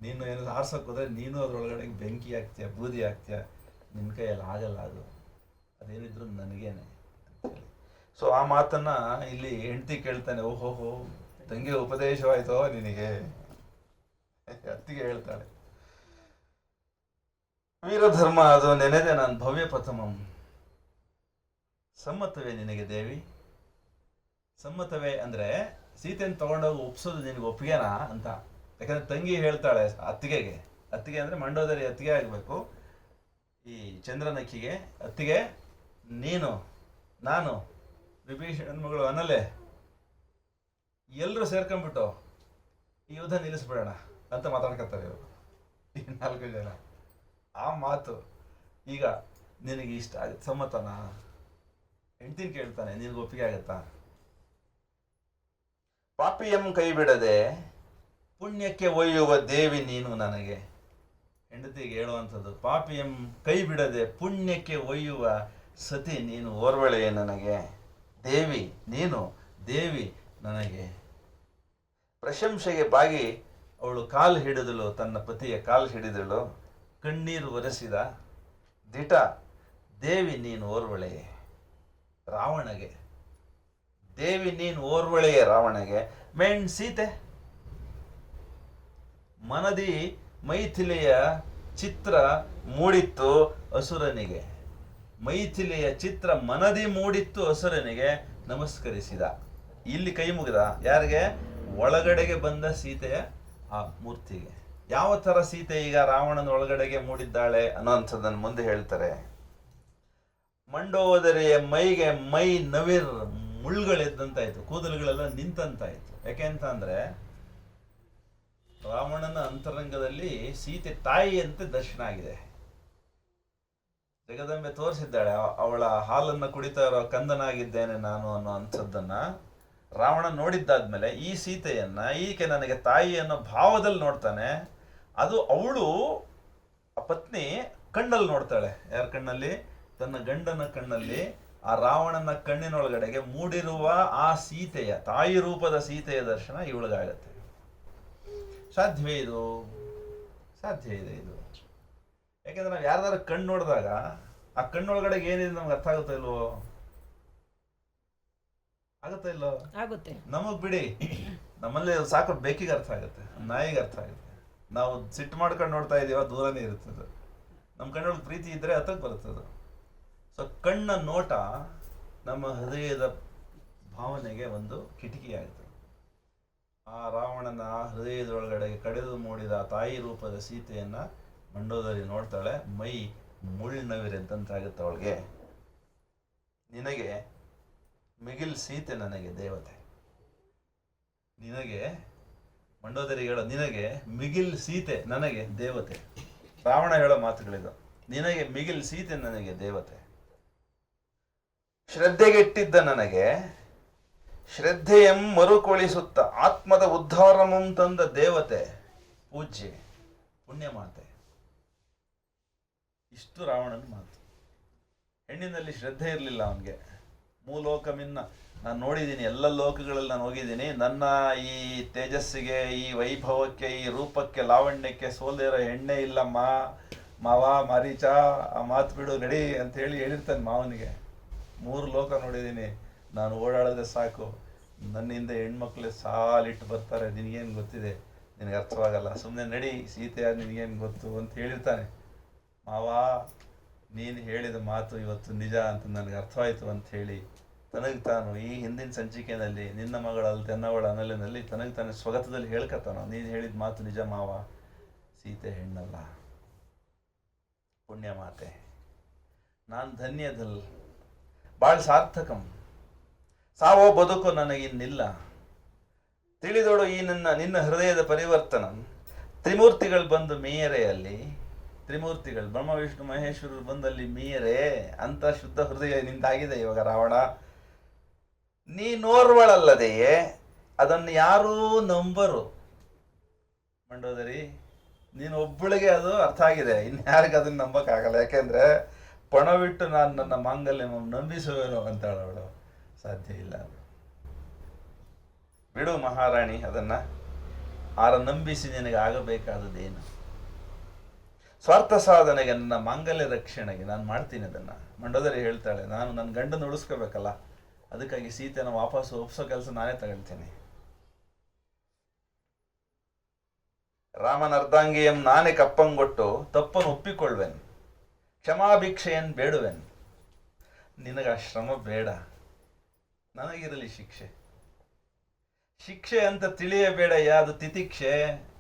ನೀನು ಏನು ಆರ್ಸೋಕೆ ಹೋದ್ರೆ ನೀನು ಅದರೊಳಗಡೆ ಬೆಂಕಿ ಆಗ್ತೀಯ, ಬೂದಿ ಆಗ್ತೀಯ, ನಿನ್ನ ಕೈಯಲ್ಲಿ ಆಗಲ್ಲ, ಅದೇನಿದ್ರು ನನಗೇನೆ ಅಂತೇಳಿ. ಸೊ ಆ ಮಾತನ್ನ ಇಲ್ಲಿ ಹೆಂಡತಿ ಕೇಳ್ತಾನೆ, ಓಹೋಹೋ ತಂಗಿ ಉಪದೇಶವಾಯ್ತೋ ನಿನಗೆ. ಅತ್ತಿಗೆ ಹೇಳ್ತಾಳೆ, ವೀರಧರ್ಮ ಅದು ನೆನೆದೆ ನಾನು ಭವ್ಯ ಪ್ರಥಮಂ. ಸಮ್ಮತವೇ ನಿನಗೆ ದೇವಿ? ಸಮ್ಮತವೇ ಅಂದ್ರೆ ಸೀತೆಯನ್ನು ತಗೊಂಡೋಗಿ ಒಪ್ಸೋದು ನಿನಗೆ ಒಪ್ಪಿಗೆನಾ ಅಂತ. ಯಾಕಂದ್ರೆ ತಂಗಿ ಹೇಳ್ತಾಳೆ ಅತ್ತಿಗೆಗೆ, ಅತ್ತಿಗೆ ಅಂದ್ರೆ ಮಂಡೋದರಿ ಅತ್ತಿಗೆ ಆಗ್ಬೇಕು, ಈ ಚಂದ್ರನಕ್ಕಿಗೆ ಅತ್ತಿಗೆ, ನೀನು ನಾನು ವಿಭೀಷಣನ ಮಗಳು ಅನಲೆ ಎಲ್ಲರೂ ಸೇರ್ಕೊಂಡ್ಬಿಟ್ಟು ಈ ಯುದ್ಧ ನಿಲ್ಲಿಸ್ಬಿಡೋಣ ಅಂತ ಮಾತಾಡ್ಕೊತಾರೆ ಇವರು, ಈ 4 ಜನ. ಆ ಮಾತು ಈಗ ನಿನಗೆ ಇಷ್ಟ ಆಗುತ್ತೆ, ಸಮ್ಮತನ? ಹೆಂಡ್ತಿನ ಕೇಳ್ತಾನೆ, ನಿನಗೆ ಒಪ್ಪಿಗೆ ಆಗತ್ತಾ? ಪಾಪಿಯಂ ಕೈ ಬಿಡದೆ ಪುಣ್ಯಕ್ಕೆ ಒಯ್ಯುವ ದೇವಿ ನೀನು ನನಗೆ. ಹೆಂಡತಿಗೆ ಹೇಳುವಂಥದ್ದು, ಪಾಪಿಯಂ ಕೈ ಬಿಡದೆ ಪುಣ್ಯಕ್ಕೆ ಒಯ್ಯುವ ಸತಿ ನೀನು ಓರ್ವಳೆಯೇ ನನಗೆ. ದೇವಿ ನೀನು, ದೇವಿ ನನಗೆ. ಪ್ರಶಂಸೆಗೆ ಬಾಗಿ ಅವಳು ಕಾಲು ಹಿಡಿದಳು, ತನ್ನ ಪತಿಯ ಕಾಲು ಹಿಡಿದಳು, ಕಣ್ಣೀರು ಒರೆಸಿದ ದಿಟ ದೇವಿ ನೀನು ಓರ್ವಳೆಯೇ ರಾವಣಗೆ. ದೇವಿ ನೀನು ಓರ್ವಳೆಯೇ ರಾವಣಗೆ. ಮೇಣ್ ಸೀತೆ ಮನದಿ ಮೈಥಿಲಿಯ ಚಿತ್ರ ಮೂಡಿತ್ತು ಅಸುರನಿಗೆ. ಮೈಥಿಲಿಯ ಚಿತ್ರ ಮನದಿ ಮೂಡಿತ್ತು ಅಸುರನಿಗೆ ನಮಸ್ಕರಿಸಿದ. ಇಲ್ಲಿ ಕೈ ಮುಗಿದ ಯಾರಿಗೆ? ಒಳಗಡೆಗೆ ಬಂದ ಸೀತೆಯ ಆ ಮೂರ್ತಿಗೆ. ಯಾವ ತರ ಸೀತೆ ಈಗ ರಾವಣನ ಒಳಗಡೆಗೆ ಮೂಡಿದ್ದಾಳೆ ಅನ್ನೋಂಥದ್ದನ್ನು ಮುಂದೆ ಹೇಳ್ತಾರೆ. ಮಂಡೋದರಿಯ ಮೈಗೆ ಮೈ ನವಿರ್ ಮುಳ್ಳುಗಳೆದ್ದಂತಾಯ್ತು, ಕೂದಲುಗಳೆಲ್ಲ ನಿಂತಂತಾಯ್ತು. ಯಾಕೆಂತ ಅಂದ್ರೆ ರಾವಣನ ಅಂತರಂಗದಲ್ಲಿ ಸೀತೆ ತಾಯಿ ಅಂತ ದರ್ಶನ ಆಗಿದೆ. ಜಗದಂಬೆ ತೋರಿಸಿದ್ದಾಳೆ, ಅವಳ ಹಾಲನ್ನ ಕುಡಿತಾ ಇರೋ ಕಂದನಾಗಿದ್ದೇನೆ ನಾನು ಅನ್ನೋ ಅಂಥದ್ದನ್ನ ರಾವಣ ನೋಡಿದ್ದಾದ್ಮೇಲೆ ಈ ಸೀತೆಯನ್ನ ಈಕೆ ನನಗೆ ತಾಯಿ ಅನ್ನೋ ಭಾವದಲ್ಲಿ ನೋಡ್ತಾನೆ. ಅದು ಅವಳು ಆ ಪತ್ನಿ ಕಣ್ಣಲ್ಲಿ ನೋಡ್ತಾಳೆ. ಯಾರ ಕಣ್ಣಲ್ಲಿ? ತನ್ನ ಗಂಡನ ಕಣ್ಣಲ್ಲಿ. ಆ ರಾವಣನ ಕಣ್ಣಿನೊಳಗಡೆಗೆ ಮೂಡಿರುವ ಆ ಸೀತೆಯ ತಾಯಿ ರೂಪದ ಸೀತೆಯ ದರ್ಶನ ಇವಳಿಗಾಗತ್ತೆ. ಸಾಧ್ಯವೇ ಇದು? ಸಾಧ್ಯ ಇದೆ ಇದು. ಯಾಕೆಂದ್ರೆ ನಾವು ಯಾರ್ದಾರು ಕಣ್ಣು ನೋಡಿದಾಗ ಆ ಕಣ್ಣೊಳಗಡೆಗೆ ಏನಿದೆ ನಮ್ಗೆ ಅರ್ಥ ಆಗುತ್ತಾ ಇಲ್ವೋ? ಆಗುತ್ತಾ ಇಲ್ಲೋ? ಆಗುತ್ತೆ. ನಮಗ್ ಬಿಡಿ, ನಮ್ಮಲ್ಲಿ ಸಾಕು ಬೇಕಿಗೆ ಅರ್ಥ ಆಗುತ್ತೆ, ನಾಯಿಗೆ ಅರ್ಥ ಆಗುತ್ತೆ. ನಾವು ಸಿಟ್ಟು ಮಾಡ್ಕೊಂಡು ನೋಡ್ತಾ ಇದೀವ, ದೂರನೇ ಇರ್ತದೆ. ನಮ್ಮ ಕಣ್ಣೊಳಗೆ ಪ್ರೀತಿ ಇದ್ರೆ ಹತ್ತಕ್ಕೆ ಬರ್ತದೆ. ಸೊ ಕಣ್ಣ ನೋಟ ನಮ್ಮ ಹೃದಯದ ಭಾವನೆಗೆ ಒಂದು ಕಿಟಕಿ ಆಗುತ್ತೆ. ಆ ರಾವಣನ ಹೃದಯದೊಳಗಡೆಗೆ ಕಡಿದು ಮೂಡಿದ ತಾಯಿ ರೂಪದ ಸೀತೆಯನ್ನ ಮಂಡೋದರಿ ನೋಡ್ತಾಳೆ. ಮೈ ಮುಳ್ಳಿನವಿರೆದ್ದಂತಾಗುತ್ತೆ ಅವಳಿಗೆ. ನಿನಗೆ ಮಿಗಿಲ್ ಸೀತೆ ನನಗೆ ದೇವತೆ. ನಿನಗೆ ಮಂಡೋದರಿ ಹೇಳೋ, ನಿನಗೆ ಮಿಗಿಲ್ ಸೀತೆ ನನಗೆ ದೇವತೆ. ರಾವಣ ಹೇಳೋ ಮಾತುಗಳಿದು. ನಿನಗೆ ಮಿಗಿಲ್ ಸೀತೆ ನನಗೆ ದೇವತೆ. ಶ್ರದ್ಧೆಗೆಟ್ಟಿದ್ದ ನನಗೆ ಶ್ರದ್ಧೆಯಂ ಮರುಕೊಳಿಸುತ್ತ ಆತ್ಮದ ಉದ್ಧಾರಮಂ ತಂದ ದೇವತೆ ಪೂಜ್ಯೆ ಪುಣ್ಯ ಮಾತೆ. ಇಷ್ಟು ರಾವಣನ ಮಾತು. ಹೆಣ್ಣಿನಲ್ಲಿ ಶ್ರದ್ಧೆ ಇರಲಿಲ್ಲ ಅವನಿಗೆ. ಮೂಲೋಕಮಿನ್ನ ನಾನು ನೋಡಿದ್ದೀನಿ, ಎಲ್ಲ ಲೋಕಗಳಲ್ಲಿ ನಾನು ಹೋಗಿದ್ದೀನಿ. ನನ್ನ ಈ ತೇಜಸ್ಸಿಗೆ, ಈ ವೈಭವಕ್ಕೆ, ಈ ರೂಪಕ್ಕೆ, ಲಾವಣ್ಯಕ್ಕೆ ಸೋಲಿರೋ ಹೆಣ್ಣೆ ಇಲ್ಲಮ್ಮ ಮಾವ ಮಾರೀಚ. ಆ ಮಾತು ಬಿಡು ನಡಿ ಅಂತ ಹೇಳಿ ಹೇಳಿರ್ತಾನೆ ಮಾವನಿಗೆ. 3 ಲೋಕ ನೋಡಿದ್ದೀನಿ, ನಾನು ಓಡಾಡಿದ್ರೆ ಸಾಕು, ನನ್ನಿಂದ ಹೆಣ್ಮಕ್ಳು ಸಾಲಿಟ್ಟು ಬರ್ತಾರೆ, ನಿನಗೇನು ಗೊತ್ತಿದೆ, ನಿನಗೆ ಅರ್ಥವಾಗಲ್ಲ, ಸುಮ್ಮನೆ ನಡಿ ಸೀತೆಯ, ನಿನಗೇನು ಗೊತ್ತು ಅಂತ ಹೇಳಿರ್ತಾನೆ. ಮಾವ ನೀನು ಹೇಳಿದ ಮಾತು ಇವತ್ತು ನಿಜ ಅಂತ ನನಗೆ ಅರ್ಥವಾಯಿತು ಅಂತ ಹೇಳಿ ತನಗೆ ತಾನು ಈ ಹಿಂದಿನ ಸಂಚಿಕೆಯಲ್ಲಿ ನಿನ್ನ ಮಗಳಲ್ಲಿ ತೆನ್ನವಳ ಅನಲಿನಲ್ಲಿ ತನಗೆ ತಾನು ಸ್ವಗತದಲ್ಲಿ ಹೇಳ್ಕತ್ತಾನ, ನೀನು ಹೇಳಿದ ಮಾತು ನಿಜ ಮಾವ, ಸೀತೆ ಹೆಣ್ಣಲ್ಲ, ಪುಣ್ಯ ಮಾತೆ, ನಾನು ಧನ್ಯದಲ್ ಬಾಳ್ ಸಾರ್ಥಕಂ, ಸಾವೋ ಬದುಕು ನನಗಿನ್ನಿಲ್ಲ. ತಿಳಿದೋಡು ಈ ನಿನ್ನ ಹೃದಯದ ಪರಿವರ್ತನ. ತ್ರಿಮೂರ್ತಿಗಳು ಬಂದು ಮೀಯರೆಯಲ್ಲಿ, ತ್ರಿಮೂರ್ತಿಗಳು ಬ್ರಹ್ಮ ವಿಷ್ಣು ಮಹೇಶ್ವರರು ಬಂದಲ್ಲಿ ಮೀಯರೆ ಅಂತ ಶುದ್ಧ ಹೃದಯ ನಿಂದಾಗಿದೆ ಇವಾಗ ರಾವಣ. ನೀನೋರ್ವಳಲ್ಲದೆಯೇ ಅದನ್ನು ಯಾರೂ ನಂಬರು. ಮಂಡೋದರಿ ನೀನು ಒಬ್ಬಳಿಗೆ ಅದು ಅರ್ಥ ಆಗಿದೆ, ಇನ್ಯಾರಿಗೆ ಅದನ್ನ ನಂಬಕ್ಕಾಗಲ್ಲ. ಯಾಕೆಂದ್ರೆ ಪಣವಿಟ್ಟು ನಾನು ನನ್ನ ಮಾಂಗಲ್ಯ ನಂಬಿಸುವೆನು ಅಂತಾಳ ಅವಳು. ಸಾಧ್ಯ ಇಲ್ಲ. ಬಿಡು ಮಹಾರಾಣಿ, ಅದನ್ನ ನಂಬಿಸಿ ನಿನಗೆ ಆಗಬೇಕಾದದ್ದೇನು? ಸ್ವಾರ್ಥ ಸಾಧನೆಗೆ, ನನ್ನ ಮಾಂಗಲ್ಯ ರಕ್ಷಣೆಗೆ ನಾನು ಮಾಡ್ತೀನಿ ಅದನ್ನ. ಮಂಡೋದರಿ ಹೇಳ್ತಾಳೆ, ನಾನು ನನ್ನ ಗಂಡನ ಉಳಿಸ್ಕೋಬೇಕಲ್ಲ, ಅದಕ್ಕಾಗಿ ಸೀತೆನ ವಾಪಸ್ ಒಪ್ಸೋ ಕೆಲಸ ನಾನೇ ತಗೊಳ್ತೇನೆ. ರಾಮನ ಅರ್ಧಾಂಗಿಯಂ ನಾನೇ ಕಪ್ಪಂಗೊಟ್ಟು ತಪ್ಪನ್ನು ಒಪ್ಪಿಕೊಳ್ವೆನ್, ಕ್ಷಮಾಭಿಕ್ಷೆಯನ್ ಬೇಡುವೆನ್. ನಿನಗೆ ಆ ಶ್ರಮ ಬೇಡ, ನನಗಿರಲಿ ಶಿಕ್ಷೆ. ಶಿಕ್ಷೆ ಅಂತ ತಿಳಿಯಬೇಡಯ್ಯ, ಅದು ತಿತಿಕ್ಷೆ.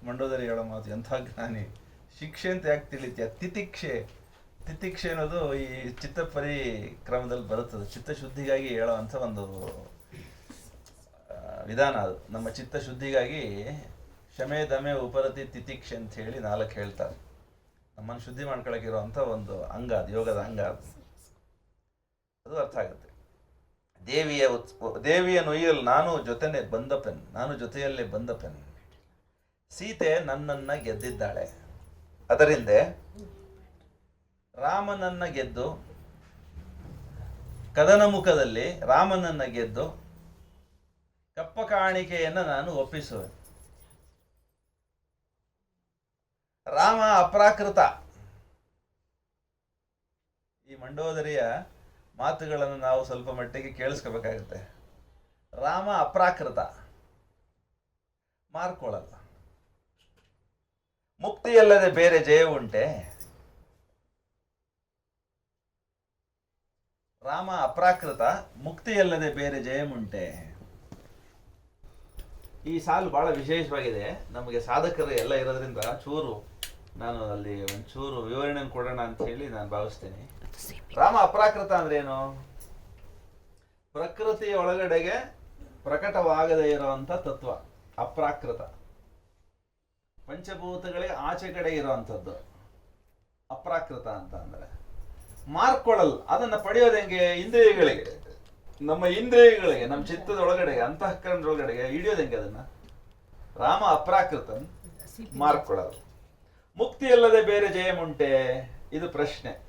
ಮಂಡೋದರಿ ಹೇಳೋ ಮಾತು ಎಂಥ ಜ್ಞಾನಿ. ಶಿಕ್ಷೆ ಅಂತ ಯಾಕೆ ತಿಳಿತೀಯ? ತಿತಿಕ್ಷೆ. ತಿತಿಕ್ಷೆ ಅನ್ನೋದು ಈ ಚಿತ್ತ ಪರಿಕ್ರಮದಲ್ಲಿ ಬರುತ್ತದೆ. ಚಿತ್ತಶುದ್ಧಿಗಾಗಿ ಹೇಳೋ ಅಂಥ ಒಂದು ವಿಧಾನ ಅದು. ನಮ್ಮ ಚಿತ್ತ ಶುದ್ಧಿಗಾಗಿ ಶಮೆ ದಮೆ ಉಪರತಿ ತಿತಿಕ್ಷೆ ಅಂತ ಹೇಳಿ 4 ಹೇಳ್ತಾರೆ. ನಮ್ಮನ್ನು ಶುದ್ಧಿ ಮಾಡ್ಕೊಳಕಿರೋ ಅಂಥ ಒಂದು ಅಂಗ ಅದು, ಯೋಗದ ಅಂಗ ಅದು. ಅದು ಅರ್ಥ ಆಗುತ್ತೆ. ದೇವಿಯ ನೊಯ್ಯಲ್ ನಾನು ಜೊತೆನೆ ಬಂದಪೆನ್, ನಾನು ಜೊತೆಯಲ್ಲೇ ಬಂದಪೆನ್. ಸೀತೆ ನನ್ನನ್ನ ಗೆದ್ದಿದ್ದಾಳೆ. ಅದರಿಂದ ರಾಮನನ್ನ ಗೆದ್ದು, ಕದನ ಮುಖದಲ್ಲಿ ರಾಮನನ್ನ ಗೆದ್ದು ಕಪ್ಪ ಕಾಣಿಕೆಯನ್ನು ನಾನು ಒಪ್ಪಿಸುವೆ. ರಾಮ ಅಪ್ರಾಕೃತ. ಈ ಮಂಡೋದರಿಯ ಮಾತುಗಳನ್ನು ನಾವು ಸ್ವಲ್ಪ ಮಟ್ಟಿಗೆ ಕೇಳಿಸ್ಕೋಬೇಕಾಗುತ್ತೆ. ರಾಮ ಅಪ್ರಾಕೃತ, ಮಾರ್ಕೊಳ್ಳಲ್ಲ. ಮುಕ್ತಿಯಲ್ಲದೆ ಬೇರೆ ಜಯ ಉಂಟೆ? ರಾಮ ಅಪ್ರಾಕೃತ, ಮುಕ್ತಿಯಲ್ಲದೆ ಬೇರೆ ಜಯಮುಂಟೆ. ಈ ಸಾಲು ಬಹಳ ವಿಶೇಷವಾಗಿದೆ. ನಮಗೆ ಸಾಧಕರು ಎಲ್ಲ ಇರೋದ್ರಿಂದ ನಾನು ಅಲ್ಲಿ ಒಂಚೂರು ವಿವರಣೆ ಕೊಡೋಣ ಅಂತ ಹೇಳಿ ನಾನು ಭಾವಿಸ್ತೇನೆ. ರಾಮ ಅಪ್ರಾಕೃತ ಅಂದ್ರೆ ಏನು? ಪ್ರಕೃತಿಯ ಒಳಗಡೆಗೆ ಪ್ರಕಟವಾಗದೇ ಇರುವಂತ ತತ್ವ ಅಪ್ರಾಕೃತ. ಪಂಚಭೂತಗಳಿಗೆ ಆಚೆ ಕಡೆ ಇರುವಂತದ್ದು ಅಪ್ರಾಕೃತ ಅಂತ ಅಂದ್ರೆ. ಮಾರ್ಕೊಳ್ಳಲ್ಲ, ಅದನ್ನ ಪಡೆಯೋದು ಹೆಂಗೆ? ಇಂದ್ರಿಯಗಳಿಗೆ, ನಮ್ಮ ಇಂದ್ರಿಯಗಳಿಗೆ, ನಮ್ಮ ಚಿತ್ತದ ಒಳಗಡೆಗೆ, ಅಂತಃಕರಣದ ಒಳಗಡೆಗೆ ಹಿಡಿಯೋದು ಹೆಂಗೆ ಅದನ್ನ? ರಾಮ ಅಪ್ರಾಕೃತನ್, ಮಾರ್ಕೊಳ್ಳಲ್ಲ. ಮುಕ್ತಿಯಲ್ಲದೆ ಬೇರೆ ಜಯಮುಂಟೆ, ಇದು ಪ್ರಶ್ನೆ.